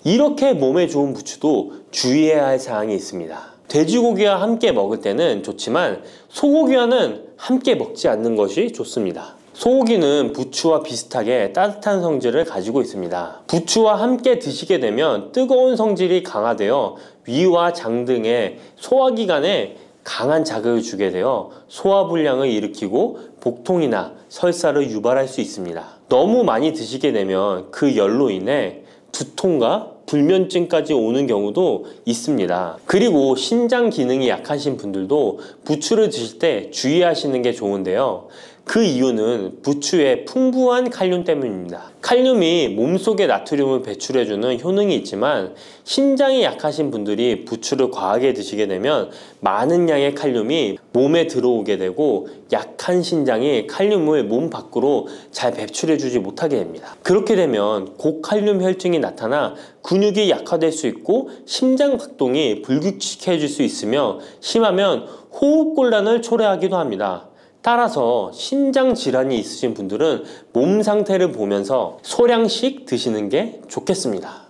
이렇게 몸에 좋은 부추도 주의해야 할 사항이 있습니다. 돼지고기와 함께 먹을 때는 좋지만 소고기와는 함께 먹지 않는 것이 좋습니다. 소고기는 부추와 비슷하게 따뜻한 성질을 가지고 있습니다. 부추와 함께 드시게 되면 뜨거운 성질이 강화되어 위와 장 등의 소화기관에 강한 자극을 주게 되어 소화불량을 일으키고 복통이나 설사를 유발할 수 있습니다. 너무 많이 드시게 되면 그 열로 인해 두통과 불면증까지 오는 경우도 있습니다. 그리고 신장 기능이 약하신 분들도 부추를 드실 때 주의하시는 게 좋은데요. 그 이유는 부추의 풍부한 칼륨 때문입니다. 칼륨이 몸속에 나트륨을 배출해주는 효능이 있지만 신장이 약하신 분들이 부추를 과하게 드시게 되면 많은 양의 칼륨이 몸에 들어오게 되고 약한 신장이 칼륨을 몸 밖으로 잘 배출해주지 못하게 됩니다. 그렇게 되면 고칼륨 혈증이 나타나 근육이 약화될 수 있고 심장 박동이 불규칙해질 수 있으며 심하면 호흡곤란을 초래하기도 합니다. 따라서 신장 질환이 있으신 분들은 몸 상태를 보면서 소량씩 드시는 게 좋겠습니다.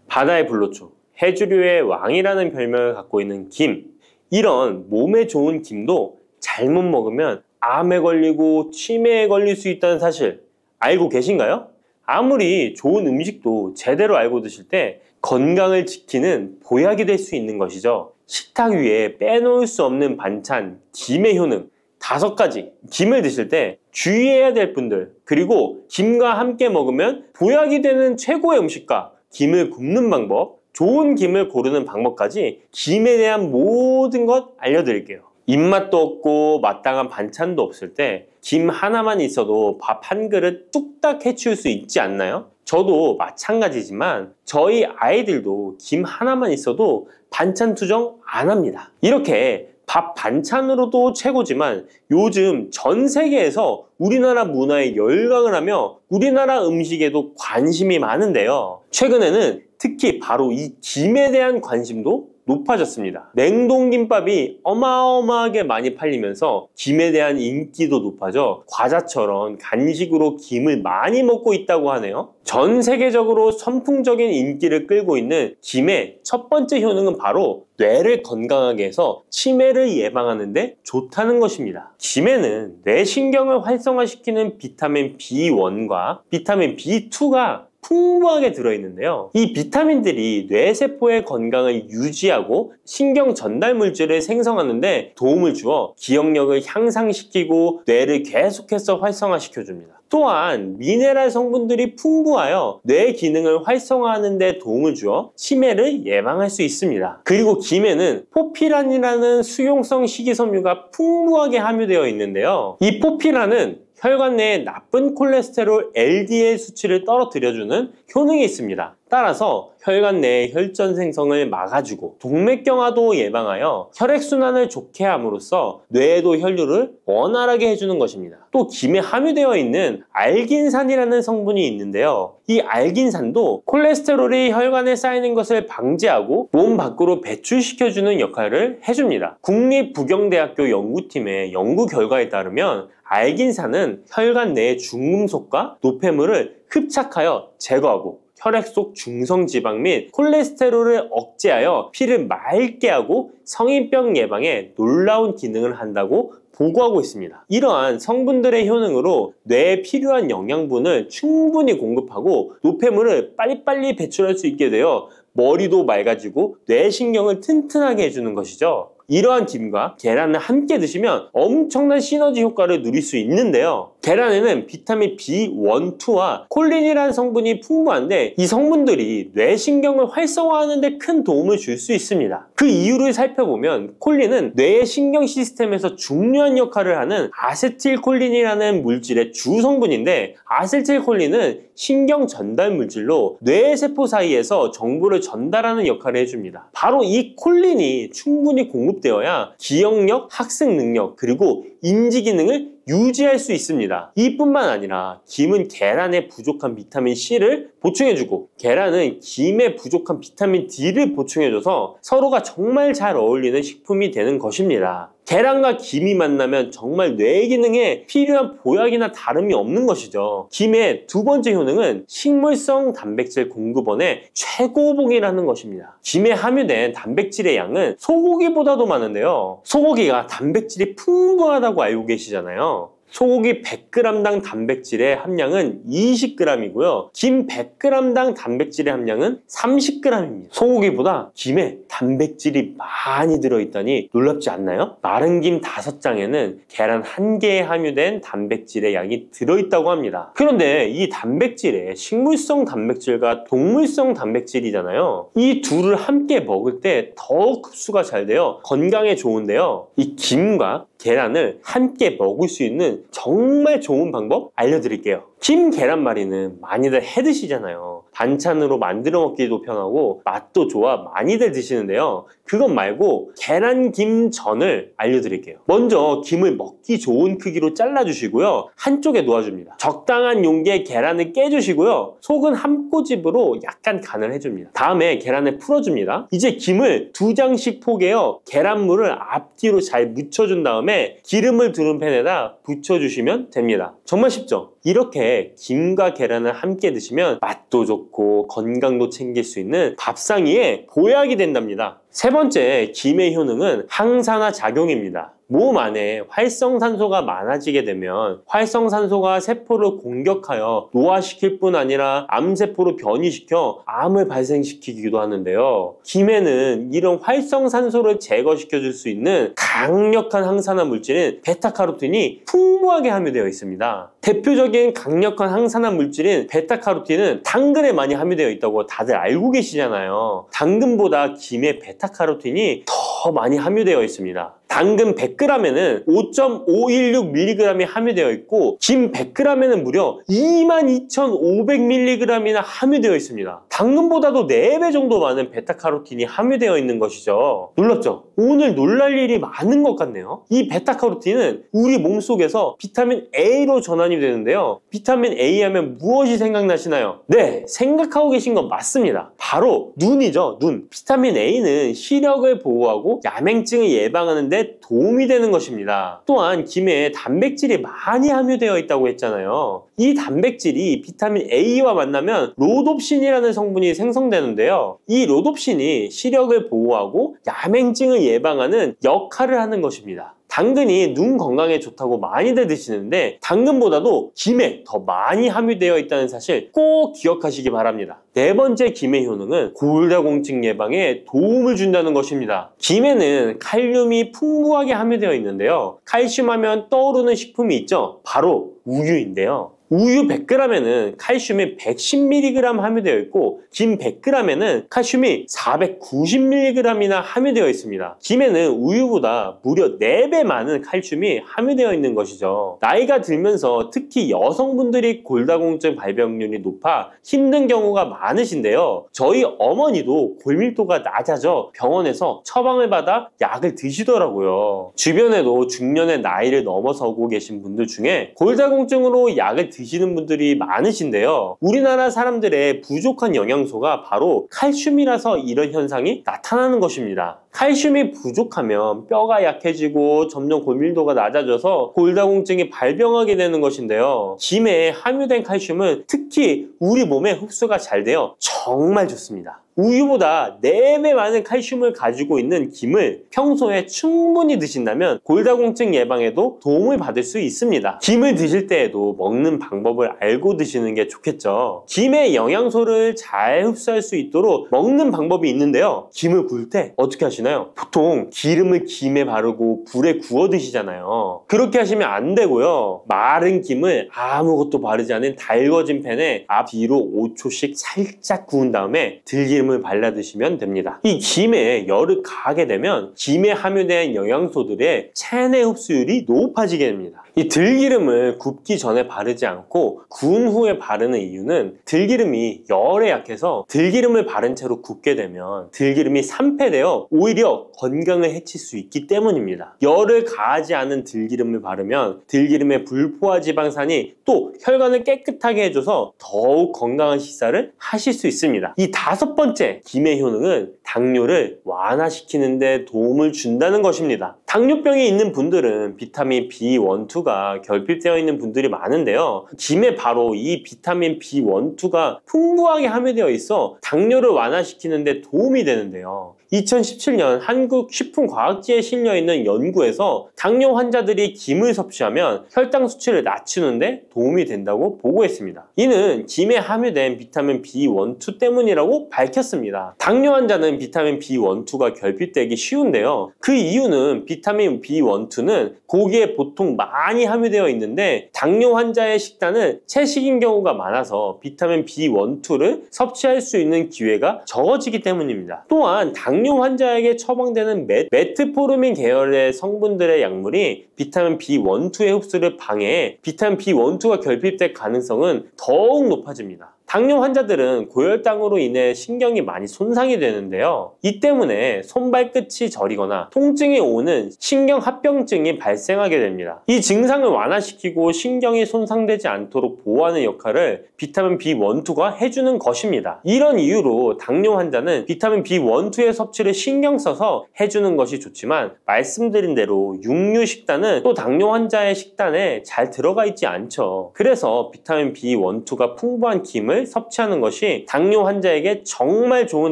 바다의 불로초, 해조류의 왕이라는 별명을 갖고 있는 김. 이런 몸에 좋은 김도 잘못 먹으면 암에 걸리고 치매에 걸릴 수 있다는 사실 알고 계신가요? 아무리 좋은 음식도 제대로 알고 드실 때 건강을 지키는 보약이 될 수 있는 것이죠. 식탁 위에 빼놓을 수 없는 반찬, 김의 효능 5가지. 김을 드실 때 주의해야 될 분들, 그리고 김과 함께 먹으면 보약이 되는 최고의 음식과 김을 굽는 방법, 좋은 김을 고르는 방법까지 김에 대한 모든 것 알려드릴게요. 입맛도 없고 마땅한 반찬도 없을 때 김 하나만 있어도 밥 한 그릇 뚝딱 해치울 수 있지 않나요? 저도 마찬가지지만 저희 아이들도 김 하나만 있어도 반찬 투정 안 합니다. 이렇게 밥 반찬으로도 최고지만 요즘 전 세계에서 우리나라 문화에 열광을 하며 우리나라 음식에도 관심이 많은데요. 최근에는 특히 바로 이 김에 대한 관심도 높아졌습니다. 냉동김밥이 어마어마하게 많이 팔리면서 김에 대한 인기도 높아져 과자처럼 간식으로 김을 많이 먹고 있다고 하네요. 전 세계적으로 선풍적인 인기를 끌고 있는 김의 첫 번째 효능은 바로 뇌를 건강하게 해서 치매를 예방하는 데 좋다는 것입니다. 김에는 뇌신경을 활성화시키는 비타민 B1과 비타민 B2가 풍부하게 들어있는데요. 이 비타민들이 뇌세포의 건강을 유지하고 신경 전달 물질을 생성하는 데 도움을 주어 기억력을 향상시키고 뇌를 계속해서 활성화시켜줍니다. 또한 미네랄 성분들이 풍부하여 뇌 기능을 활성화하는 데 도움을 주어 치매를 예방할 수 있습니다. 그리고 김에는 포피란이라는 수용성 식이섬유가 풍부하게 함유되어 있는데요. 이 포피란은 혈관 내에 나쁜 콜레스테롤 LDL 수치를 떨어뜨려주는 효능이 있습니다. 따라서 혈관 내의 혈전 생성을 막아주고 동맥경화도 예방하여 혈액순환을 좋게 함으로써 뇌에도 혈류를 원활하게 해주는 것입니다. 또 김에 함유되어 있는 알긴산이라는 성분이 있는데요. 이 알긴산도 콜레스테롤이 혈관에 쌓이는 것을 방지하고 몸 밖으로 배출시켜주는 역할을 해줍니다. 국립부경대학교 연구팀의 연구 결과에 따르면 알긴산은 혈관 내의 중금속과 노폐물을 흡착하여 제거하고 혈액 속 중성지방 및 콜레스테롤을 억제하여 피를 맑게 하고 성인병 예방에 놀라운 기능을 한다고 보고하고 있습니다. 이러한 성분들의 효능으로 뇌에 필요한 영양분을 충분히 공급하고 노폐물을 빨리빨리 배출할 수 있게 되어 머리도 맑아지고 뇌신경을 튼튼하게 해주는 것이죠. 이러한 김과 계란을 함께 드시면 엄청난 시너지 효과를 누릴 수 있는데요. 계란에는 비타민 B1, 2와 콜린이라는 성분이 풍부한데 이 성분들이 뇌신경을 활성화하는 데 큰 도움을 줄 수 있습니다. 그 이유를 살펴보면 콜린은 뇌의 신경 시스템에서 중요한 역할을 하는 아세틸콜린이라는 물질의 주 성분인데 아세틸콜린은 신경 전달 물질로 뇌 세포 사이에서 정보를 전달하는 역할을 해줍니다. 바로 이 콜린이 충분히 공급되어야 기억력, 학습 능력, 그리고 인지 기능을 유지할 수 있습니다. 이뿐만 아니라 김은 계란에 부족한 비타민 C를 보충해주고 계란은 김에 부족한 비타민 D를 보충해줘서 서로가 정말 잘 어울리는 식품이 되는 것입니다. 계란과 김이 만나면 정말 뇌 기능에 필요한 보약이나 다름이 없는 것이죠. 김의 두 번째 효능은 식물성 단백질 공급원의 최고봉이라는 것입니다. 김에 함유된 단백질의 양은 소고기보다도 많은데요. 소고기가 단백질이 풍부하다고 알고 계시잖아요. 소고기 100g당 단백질의 함량은 20g이고요. 김 100g당 단백질의 함량은 30g입니다. 소고기보다 김에 단백질이 많이 들어있다니 놀랍지 않나요? 마른 김 5장에는 계란 1개에 함유된 단백질의 양이 들어있다고 합니다. 그런데 이 단백질에 식물성 단백질과 동물성 단백질이잖아요. 이 둘을 함께 먹을 때 더 흡수가 잘 되어 건강에 좋은데요. 이 김과 계란을 함께 먹을 수 있는 정말 좋은 방법 알려드릴게요. 김 계란말이는 많이들 해 드시잖아요. 반찬으로 만들어 먹기도 편하고 맛도 좋아 많이들 드시는데요. 그것 말고 계란김전을 알려드릴게요. 먼저 김을 먹기 좋은 크기로 잘라주시고요. 한쪽에 놓아줍니다. 적당한 용기에 계란을 깨주시고요. 속은 한 꼬집으로 약간 간을 해줍니다. 다음에 계란을 풀어줍니다. 이제 김을 2장씩 포개어 계란물을 앞뒤로 잘 묻혀준 다음에 기름을 두른 팬에다 부쳐주시면 됩니다. 정말 쉽죠? 이렇게 김과 계란을 함께 드시면 맛도 좋고 건강도 챙길 수 있는 밥상위에 보약이 된답니다. 세 번째, 김의 효능은 항산화 작용입니다. 몸 안에 활성산소가 많아지게 되면 활성산소가 세포를 공격하여 노화시킬 뿐 아니라 암세포로 변이시켜 암을 발생시키기도 하는데요. 김에는 이런 활성산소를 제거시켜 줄 수 있는 강력한 항산화 물질인 베타카로틴이 풍부하게 함유되어 있습니다. 대표적인 강력한 항산화 물질인 베타카로틴은 당근에 많이 함유되어 있다고 다들 알고 계시잖아요. 당근보다 김에 베타카로틴이 더 많이 함유되어 있습니다. 당근 100g에는 5.516mg이 함유되어 있고 김 100g에는 무려 22,500mg이나 함유되어 있습니다. 당근보다도 4배 정도 많은 베타카로틴이 함유되어 있는 것이죠. 놀랍죠? 오늘 놀랄 일이 많은 것 같네요. 이 베타카로틴은 우리 몸속에서 비타민 A로 전환이 되는데요. 비타민 A 하면 무엇이 생각나시나요? 네, 생각하고 계신 건 맞습니다. 바로 눈이죠. 눈. 비타민 A는 시력을 보호하고 야맹증을 예방하는 데 도움이 되는 것입니다. 또한 김에 단백질이 많이 함유되어 있다고 했잖아요. 이 단백질이 비타민 A와 만나면 로놉신이라는 성분이 생성되는데요. 이 로놉신이 시력을 보호하고 야맹증을 예방하는 역할을 하는 것입니다. 당근이 눈 건강에 좋다고 많이들 드시는데 당근보다도 김에 더 많이 함유되어 있다는 사실 꼭 기억하시기 바랍니다. 네 번째 김의 효능은 골다공증 예방에 도움을 준다는 것입니다. 김에는 칼륨이 풍부하게 함유되어 있는데요. 칼슘 하면 떠오르는 식품이 있죠. 바로 우유인데요. 우유 100g에는 칼슘이 110mg 함유되어 있고 김 100g에는 칼슘이 490mg이나 함유되어 있습니다. 김에는 우유보다 무려 4배 많은 칼슘이 함유되어 있는 것이죠. 나이가 들면서 특히 여성분들이 골다공증 발병률이 높아 힘든 경우가 많으신데요. 저희 어머니도 골밀도가 낮아져 병원에서 처방을 받아 약을 드시더라고요. 주변에도 중년의 나이를 넘어서고 계신 분들 중에 골다공증으로 약을 드시는 분들이 많으신데요. 우리나라 사람들의 부족한 영양소가 바로 칼슘이라서 이런 현상이 나타나는 것입니다. 칼슘이 부족하면 뼈가 약해지고 점점 골밀도가 낮아져서 골다공증이 발병하게 되는 것인데요. 김에 함유된 칼슘은 특히 우리 몸에 흡수가 잘 되어 정말 좋습니다. 우유보다 4배 많은 칼슘을 가지고 있는 김을 평소에 충분히 드신다면 골다공증 예방에도 도움을 받을 수 있습니다. 김을 드실 때에도 먹는 방법을 알고 드시는 게 좋겠죠. 김의 영양소를 잘 흡수할 수 있도록 먹는 방법이 있는데요. 김을 구울 때 어떻게 하시나요? 보통 기름을 김에 바르고 불에 구워 드시잖아요. 그렇게 하시면 안 되고요. 마른 김을 아무것도 바르지 않은 달궈진 팬에 앞뒤로 5초씩 살짝 구운 다음에 들기름을 발라 드시면 됩니다. 이 김에 열을 가하게 되면 김에 함유된 영양소들의 체내 흡수율이 높아지게 됩니다. 이 들기름을 굽기 전에 바르지 않고 구운 후에 바르는 이유는 들기름이 열에 약해서 들기름을 바른 채로 굽게 되면 들기름이 산패되어 오히려 건강을 해칠 수 있기 때문입니다. 열을 가하지 않은 들기름을 바르면 들기름의 불포화 지방산이 또 혈관을 깨끗하게 해줘서 더욱 건강한 식사를 하실 수 있습니다. 이 5번째 김의 효능은 당뇨를 완화시키는 데 도움을 준다는 것입니다. 당뇨병이 있는 분들은 비타민 B1, 2가 결핍되어 있는 분들이 많은데요. 김에 바로 이 비타민 B1, 2가 풍부하게 함유되어 있어 당뇨를 완화시키는 데 도움이 되는데요. 2017년 한국식품과학지에 실려있는 연구에서 당뇨 환자들이 김을 섭취하면 혈당 수치를 낮추는데 도움이 된다고 보고했습니다. 이는 김에 함유된 비타민 B1, 2 때문이라고 밝혔습니다. 당뇨 환자는 비타민 B1, 2가 결핍되기 쉬운데요. 그 이유는 비타민 B1, 2는 고기에 보통 많이 함유되어 있는데 당뇨 환자의 식단은 채식인 경우가 많아서 비타민 B1, 2를 섭취할 수 있는 기회가 적어지기 때문입니다. 또한 당뇨 환자에게 처방되는 메트포르민 계열의 성분들의 약물이 비타민 B1, 2의 흡수를 방해해 비타민 B1, 2가 결핍될 가능성은 더욱 높아집니다. 당뇨 환자들은 고혈당으로 인해 신경이 많이 손상이 되는데요. 이 때문에 손발끝이 저리거나 통증이 오는 신경합병증이 발생하게 됩니다. 이 증상을 완화시키고 신경이 손상되지 않도록 보호하는 역할을 비타민 B1, 2가 해주는 것입니다. 이런 이유로 당뇨 환자는 비타민 B1, 2의 섭취를 신경 써서 해주는 것이 좋지만 말씀드린 대로 육류 식단은 또 당뇨 환자의 식단에 잘 들어가 있지 않죠. 그래서 비타민 B1, 2가 풍부한 김을 섭취하는 것이 당뇨 환자에게 정말 좋은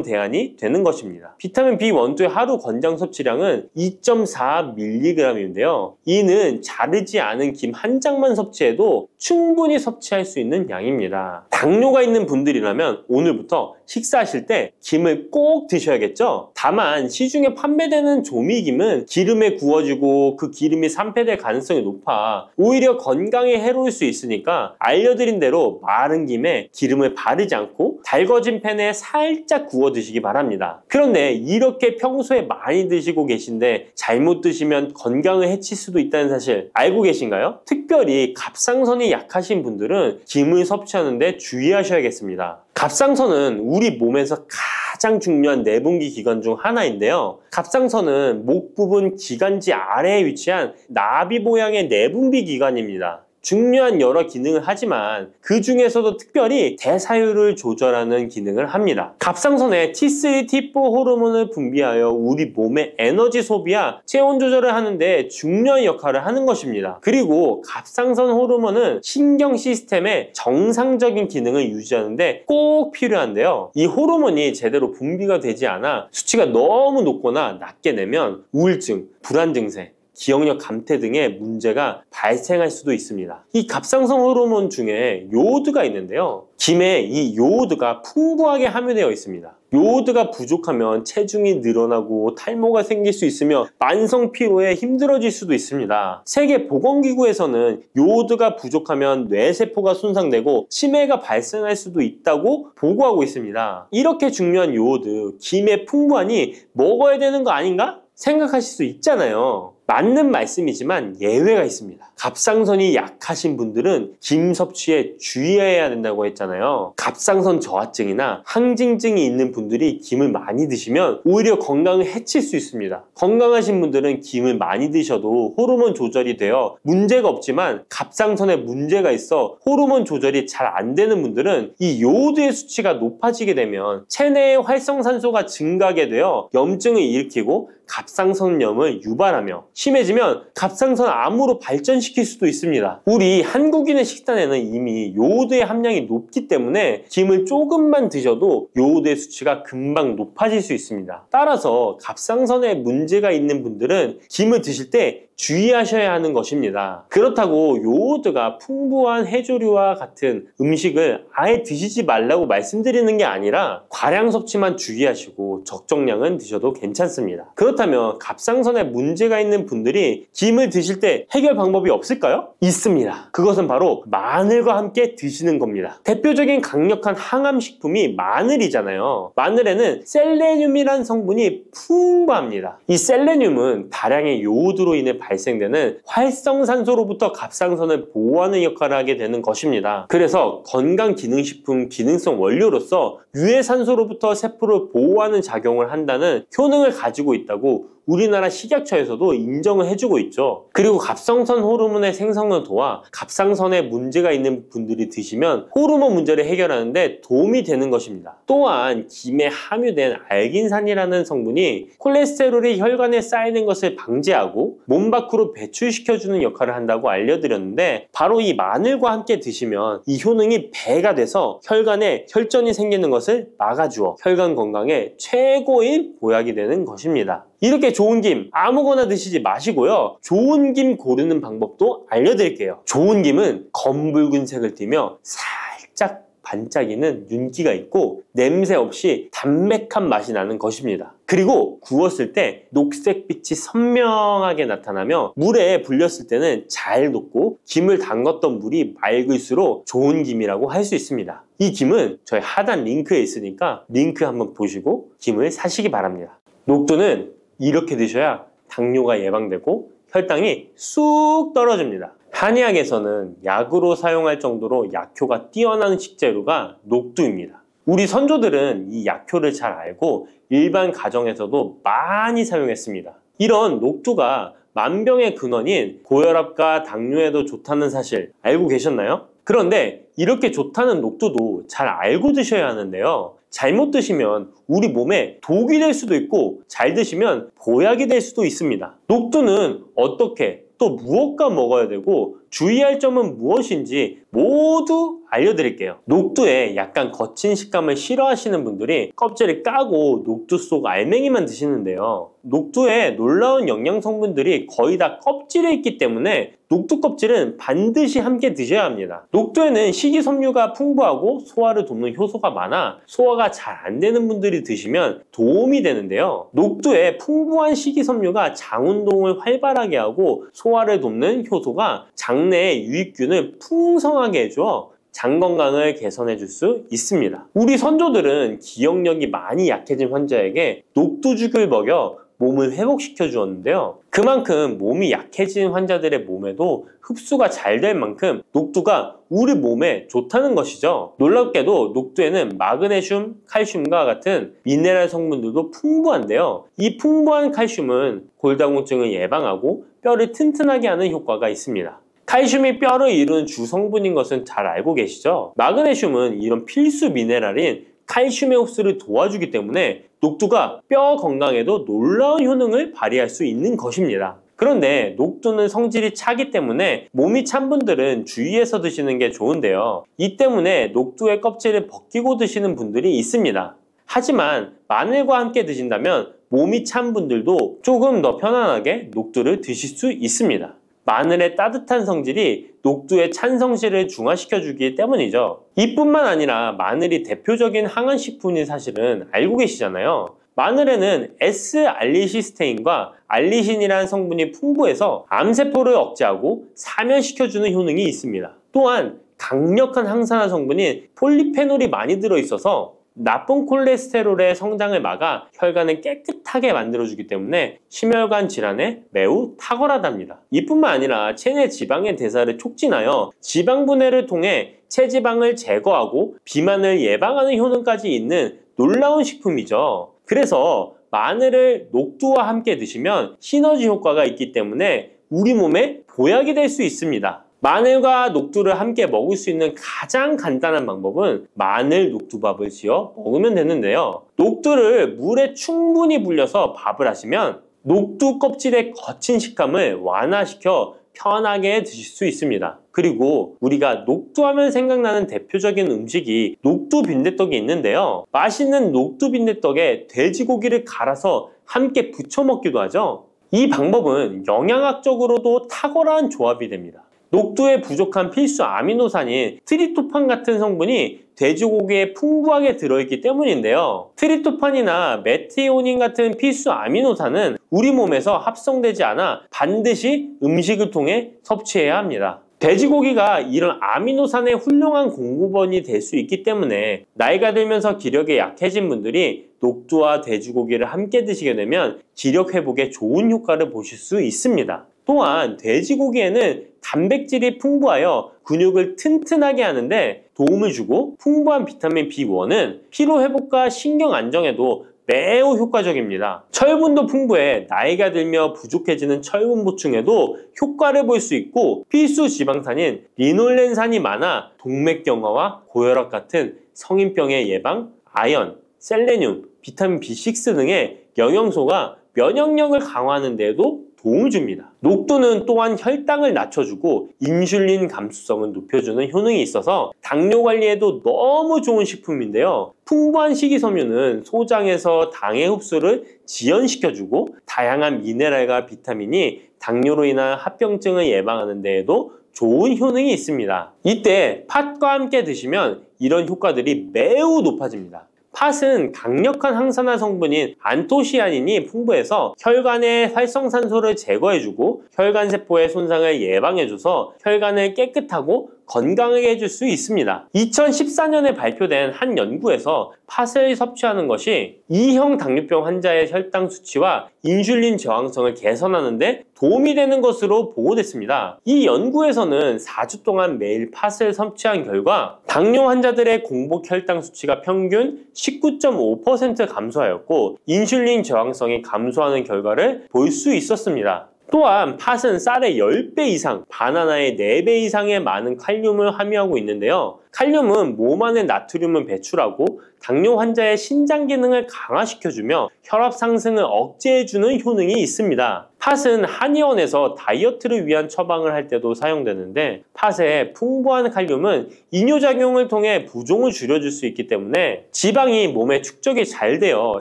대안이 되는 것입니다. 비타민 B1, 2의 하루 권장 섭취량은 2.4mg인데요. 이는 자르지 않은 김 한 장만 섭취해도 충분히 섭취할 수 있는 양입니다. 당뇨가 있는 분들이라면 오늘부터 식사하실 때 김을 꼭 드셔야겠죠? 다만 시중에 판매되는 조미김은 기름에 구워지고 그 기름이 산패될 가능성이 높아 오히려 건강에 해로울 수 있으니까 알려드린 대로 마른 김에 기름을 바르지 않고 달궈진 팬에 살짝 구워 드시기 바랍니다. 그런데 이렇게 평소에 많이 드시고 계신데 잘못 드시면 건강을 해칠 수도 있다는 사실 알고 계신가요? 특별히 갑상선이 약하신 분들은 김을 섭취하는데 주의하셔야겠습니다. 갑상선은 우리 몸에서 가장 중요한 내분기 기관 중 하나인데요. 갑상선은 목 부분 기관지 아래에 위치한 나비 모양의 내분비 기관입니다. 중요한 여러 기능을 하지만 그 중에서도 특별히 대사율을 조절하는 기능을 합니다. 갑상선에 T3, T4 호르몬을 분비하여 우리 몸의 에너지 소비와 체온 조절을 하는데 중요한 역할을 하는 것입니다. 그리고 갑상선 호르몬은 신경 시스템의 정상적인 기능을 유지하는데 꼭 필요한데요. 이 호르몬이 제대로 분비가 되지 않아 수치가 너무 높거나 낮게 되면 우울증, 불안 증세, 기억력 감퇴 등의 문제가 발생할 수도 있습니다. 이 갑상선 호르몬 중에 요오드가 있는데요. 김에 이 요오드가 풍부하게 함유되어 있습니다. 요오드가 부족하면 체중이 늘어나고 탈모가 생길 수 있으며 만성 피로에 힘들어질 수도 있습니다. 세계보건기구에서는 요오드가 부족하면 뇌세포가 손상되고 치매가 발생할 수도 있다고 보고하고 있습니다. 이렇게 중요한 요오드, 김에 풍부하니 먹어야 되는 거 아닌가? 생각하실 수 있잖아요. 맞는 말씀이지만 예외가 있습니다. 갑상선이 약하신 분들은 김 섭취에 주의해야 된다고 했잖아요. 갑상선 저하증이나 항진증이 있는 분들이 김을 많이 드시면 오히려 건강을 해칠 수 있습니다. 건강하신 분들은 김을 많이 드셔도 호르몬 조절이 되어 문제가 없지만 갑상선에 문제가 있어 호르몬 조절이 잘 안 되는 분들은 이 요오드의 수치가 높아지게 되면 체내의 활성산소가 증가하게 되어 염증을 일으키고 갑상선염을 유발하며 심해지면 갑상선 암으로 발전시킬 수도 있습니다. 우리 한국인의 식단에는 이미 요오드의 함량이 높기 때문에 김을 조금만 드셔도 요오드의 수치가 금방 높아질 수 있습니다. 따라서 갑상선에 문제가 있는 분들은 김을 드실 때 주의하셔야 하는 것입니다. 그렇다고 요오드가 풍부한 해조류와 같은 음식을 아예 드시지 말라고 말씀드리는 게 아니라 과량 섭취만 주의하시고 적정량은 드셔도 괜찮습니다. 그렇다면 갑상선에 문제가 있는 분들이 김을 드실 때 해결 방법이 없을까요? 있습니다. 그것은 바로 마늘과 함께 드시는 겁니다. 대표적인 강력한 항암식품이 마늘이잖아요. 마늘에는 셀레늄이라는 성분이 풍부합니다. 이 셀레늄은 다량의 요오드로 인해 발생되는 활성산소로부터 갑상선을 보호하는 역할을 하게 되는 것입니다. 그래서 건강기능식품 기능성 원료로서 유해산소로부터 세포를 보호하는 작용을 한다는 효능을 가지고 있다고 우리나라 식약처에서도 인정을 해주고 있죠. 그리고 갑상선 호르몬의 생성을 도와 갑상선에 문제가 있는 분들이 드시면 호르몬 문제를 해결하는 데 도움이 되는 것입니다. 또한 김에 함유된 알긴산이라는 성분이 콜레스테롤이 혈관에 쌓이는 것을 방지하고 몸 밖으로 배출시켜주는 역할을 한다고 알려드렸는데 바로 이 마늘과 함께 드시면 이 효능이 배가 돼서 혈관에 혈전이 생기는 것을 막아주어 혈관 건강에 최고의 보약이 되는 것입니다. 이렇게 좋은 김 아무거나 드시지 마시고요. 좋은 김 고르는 방법도 알려드릴게요. 좋은 김은 검붉은색을 띠며 살짝 반짝이는 윤기가 있고 냄새 없이 담백한 맛이 나는 것입니다. 그리고 구웠을 때 녹색빛이 선명하게 나타나며 물에 불렸을 때는 잘 녹고 김을 담갔던 물이 맑을수록 좋은 김이라고 할 수 있습니다. 이 김은 저희 하단 링크에 있으니까 링크 한번 보시고 김을 사시기 바랍니다. 녹두는 이렇게 드셔야 당뇨가 예방되고 혈당이 쑥 떨어집니다. 한의학에서는 약으로 사용할 정도로 약효가 뛰어난 식재료가 녹두입니다. 우리 선조들은 이 약효를 잘 알고 일반 가정에서도 많이 사용했습니다. 이런 녹두가 만병의 근원인 고혈압과 당뇨에도 좋다는 사실 알고 계셨나요? 그런데 이렇게 좋다는 녹두도 잘 알고 드셔야 하는데요. 잘못 드시면 우리 몸에 독이 될 수도 있고 잘 드시면 보약이 될 수도 있습니다. 녹두는 어떻게 또 무엇과 먹어야 되고 주의할 점은 무엇인지 모두 알려드릴게요. 녹두에 약간 거친 식감을 싫어하시는 분들이 껍질을 까고 녹두 속 알맹이만 드시는데요. 녹두에 놀라운 영양 성분들이 거의 다 껍질에 있기 때문에 녹두 껍질은 반드시 함께 드셔야 합니다. 녹두에는 식이섬유가 풍부하고 소화를 돕는 효소가 많아 소화가 잘 안 되는 분들이 드시면 도움이 되는데요. 녹두에 풍부한 식이섬유가 장운동을 활발하게 하고 소화를 돕는 효소가 장내에 유익균을 풍성하게 해줘 장 건강을 개선해 줄 수 있습니다. 우리 선조들은 기억력이 많이 약해진 환자에게 녹두죽을 먹여 몸을 회복시켜 주었는데요. 그만큼 몸이 약해진 환자들의 몸에도 흡수가 잘 될 만큼 녹두가 우리 몸에 좋다는 것이죠. 놀랍게도 녹두에는 마그네슘, 칼슘과 같은 미네랄 성분들도 풍부한데요. 이 풍부한 칼슘은 골다공증을 예방하고 뼈를 튼튼하게 하는 효과가 있습니다. 칼슘이 뼈를 이루는 주성분인 것은 잘 알고 계시죠? 마그네슘은 이런 필수 미네랄인 칼슘의 흡수를 도와주기 때문에 녹두가 뼈 건강에도 놀라운 효능을 발휘할 수 있는 것입니다. 그런데 녹두는 성질이 차기 때문에 몸이 찬 분들은 주의해서 드시는 게 좋은데요. 이 때문에 녹두의 껍질을 벗기고 드시는 분들이 있습니다. 하지만 마늘과 함께 드신다면 몸이 찬 분들도 조금 더 편안하게 녹두를 드실 수 있습니다. 마늘의 따뜻한 성질이 녹두의 찬 성질을 중화시켜주기 때문이죠. 이뿐만 아니라 마늘이 대표적인 항암식품인 사실은 알고 계시잖아요. 마늘에는 S알리시스테인과 알리신이라는 성분이 풍부해서 암세포를 억제하고 사면시켜주는 효능이 있습니다. 또한 강력한 항산화 성분인 폴리페놀이 많이 들어있어서 나쁜 콜레스테롤의 성장을 막아 혈관을 깨끗하게 만들어주기 때문에 심혈관 질환에 매우 탁월하답니다. 이뿐만 아니라 체내 지방의 대사를 촉진하여 지방 분해를 통해 체지방을 제거하고 비만을 예방하는 효능까지 있는 놀라운 식품이죠. 그래서 마늘을 녹두와 함께 드시면 시너지 효과가 있기 때문에 우리 몸에 보약이 될 수 있습니다. 마늘과 녹두를 함께 먹을 수 있는 가장 간단한 방법은 마늘 녹두밥을 지어 먹으면 되는데요. 녹두를 물에 충분히 불려서 밥을 하시면 녹두 껍질의 거친 식감을 완화시켜 편하게 드실 수 있습니다. 그리고 우리가 녹두하면 생각나는 대표적인 음식이 녹두 빈대떡이 있는데요. 맛있는 녹두 빈대떡에 돼지고기를 갈아서 함께 부쳐 먹기도 하죠. 이 방법은 영양학적으로도 탁월한 조합이 됩니다. 녹두에 부족한 필수 아미노산인 트립토판 같은 성분이 돼지고기에 풍부하게 들어있기 때문인데요. 트립토판이나 메티오닌 같은 필수 아미노산은 우리 몸에서 합성되지 않아 반드시 음식을 통해 섭취해야 합니다. 돼지고기가 이런 아미노산의 훌륭한 공급원이 될 수 있기 때문에 나이가 들면서 기력이 약해진 분들이 녹두와 돼지고기를 함께 드시게 되면 기력 회복에 좋은 효과를 보실 수 있습니다. 또한 돼지고기에는 단백질이 풍부하여 근육을 튼튼하게 하는데 도움을 주고 풍부한 비타민 B1은 피로회복과 신경 안정에도 매우 효과적입니다. 철분도 풍부해 나이가 들며 부족해지는 철분 보충에도 효과를 볼 수 있고 필수 지방산인 리놀렌산이 많아 동맥경화와 고혈압 같은 성인병의 예방, 아연, 셀레늄, 비타민 B6 등의 영양소가 면역력을 강화하는 데에도 도움을 줍니다. 녹두는 또한 혈당을 낮춰주고 인슐린 감수성을 높여주는 효능이 있어서 당뇨 관리에도 너무 좋은 식품인데요. 풍부한 식이섬유는 소장에서 당의 흡수를 지연시켜주고 다양한 미네랄과 비타민이 당뇨로 인한 합병증을 예방하는 데에도 좋은 효능이 있습니다. 이때 팥과 함께 드시면 이런 효과들이 매우 높아집니다. 팥은 강력한 항산화 성분인 안토시아닌이 풍부해서 혈관의 활성산소를 제거해주고 혈관세포의 손상을 예방해줘서 혈관을 깨끗하고 건강하게 해줄 수 있습니다. 2014년에 발표된 한 연구에서 팥을 섭취하는 것이 2형 당뇨병 환자의 혈당 수치와 인슐린 저항성을 개선하는 데 도움이 되는 것으로 보고됐습니다. 이 연구에서는 4주 동안 매일 팥을 섭취한 결과 당뇨 환자들의 공복 혈당 수치가 평균 19.5% 감소하였고 인슐린 저항성이 감소하는 결과를 볼 수 있었습니다. 또한 팥은 쌀의 10배 이상, 바나나의 4배 이상의 많은 칼륨을 함유하고 있는데요. 칼륨은 몸 안에 나트륨을 배출하고 당뇨 환자의 신장 기능을 강화시켜주며 혈압 상승을 억제해주는 효능이 있습니다. 팥은 한의원에서 다이어트를 위한 처방을 할 때도 사용되는데 팥의 풍부한 칼륨은 이뇨작용을 통해 부종을 줄여줄 수 있기 때문에 지방이 몸에 축적이 잘 되어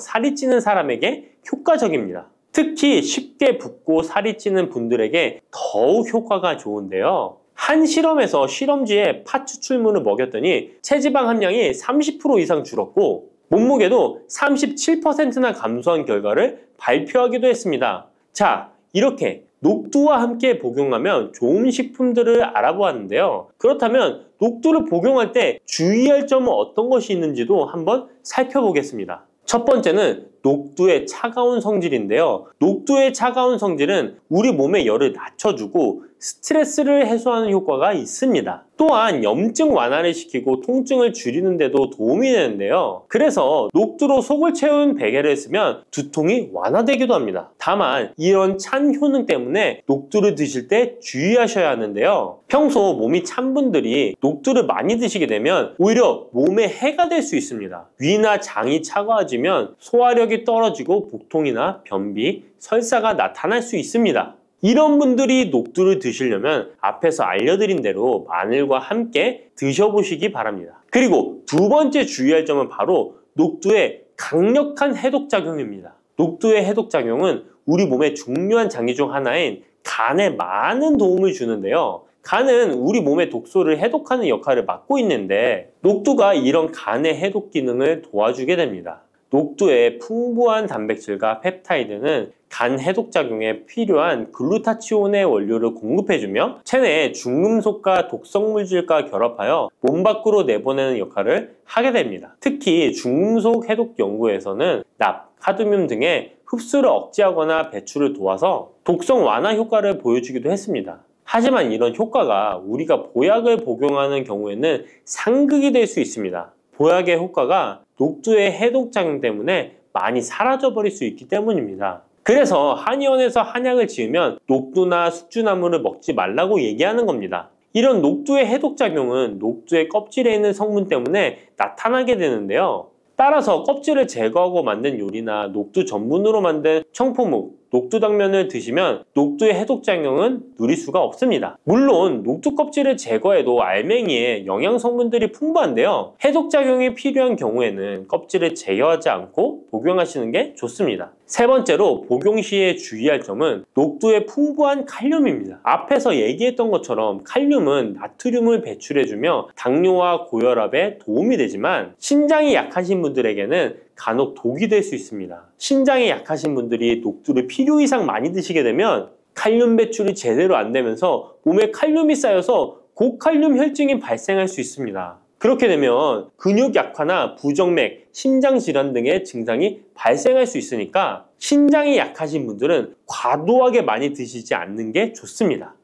살이 찌는 사람에게 효과적입니다. 특히 쉽게 붓고 살이 찌는 분들에게 더욱 효과가 좋은데요. 한 실험에서 실험쥐에 팥 추출물을 먹였더니 체지방 함량이 30% 이상 줄었고 몸무게도 37%나 감소한 결과를 발표하기도 했습니다. 자, 이렇게 녹두와 함께 복용하면 좋은 식품들을 알아보았는데요. 그렇다면 녹두를 복용할 때 주의할 점은 어떤 것이 있는지도 한번 살펴보겠습니다. 첫 번째는 녹두의 차가운 성질인데요. 녹두의 차가운 성질은 우리 몸의 열을 낮춰주고 스트레스를 해소하는 효과가 있습니다. 또한 염증 완화를 시키고 통증을 줄이는 데도 도움이 되는데요. 그래서 녹두로 속을 채운 베개를 쓰면 두통이 완화되기도 합니다. 다만 이런 찬 효능 때문에 녹두를 드실 때 주의하셔야 하는데요. 평소 몸이 찬 분들이 녹두를 많이 드시게 되면 오히려 몸에 해가 될 수 있습니다. 위나 장이 차가워지면 소화력이 떨어지고 복통이나 변비, 설사가 나타날 수 있습니다. 이런 분들이 녹두를 드시려면 앞에서 알려드린 대로 마늘과 함께 드셔보시기 바랍니다. 그리고 두 번째 주의할 점은 바로 녹두의 강력한 해독작용입니다. 녹두의 해독작용은 우리 몸의 중요한 장기 중 하나인 간에 많은 도움을 주는데요. 간은 우리 몸의 독소를 해독하는 역할을 맡고 있는데 녹두가 이런 간의 해독 기능을 도와주게 됩니다. 녹두의 풍부한 단백질과 펩타이드는 간 해독 작용에 필요한 글루타치온의 원료를 공급해주며 체내에 중금속과 독성 물질과 결합하여 몸 밖으로 내보내는 역할을 하게 됩니다. 특히 중금속 해독 연구에서는 납, 카드뮴 등의 흡수를 억제하거나 배출을 도와서 독성 완화 효과를 보여주기도 했습니다. 하지만 이런 효과가 우리가 보약을 복용하는 경우에는 상극이 될 수 있습니다. 보약의 효과가 녹두의 해독작용 때문에 많이 사라져버릴 수 있기 때문입니다. 그래서 한의원에서 한약을 지으면 녹두나 숙주나물을 먹지 말라고 얘기하는 겁니다. 이런 녹두의 해독작용은 녹두의 껍질에 있는 성분 때문에 나타나게 되는데요. 따라서 껍질을 제거하고 만든 요리나 녹두 전분으로 만든 청포묵, 녹두당면을 드시면 녹두의 해독작용은 누릴 수가 없습니다. 물론 녹두 껍질을 제거해도 알맹이에 영양 성분들이 풍부한데요. 해독작용이 필요한 경우에는 껍질을 제거하지 않고 복용하시는 게 좋습니다. 세 번째로 복용 시에 주의할 점은 녹두의 풍부한 칼륨입니다. 앞에서 얘기했던 것처럼 칼륨은 나트륨을 배출해주며 당뇨와 고혈압에 도움이 되지만 신장이 약하신 분들에게는 간혹 독이 될 수 있습니다. 신장이 약하신 분들이 녹두를 필요 이상 많이 드시게 되면 칼륨 배출이 제대로 안 되면서 몸에 칼륨이 쌓여서 고칼륨 혈증이 발생할 수 있습니다. 그렇게 되면 근육 약화나 부정맥, 심장 질환 등의 증상이 발생할 수 있으니까 신장이 약하신 분들은 과도하게 많이 드시지 않는 게 좋습니다.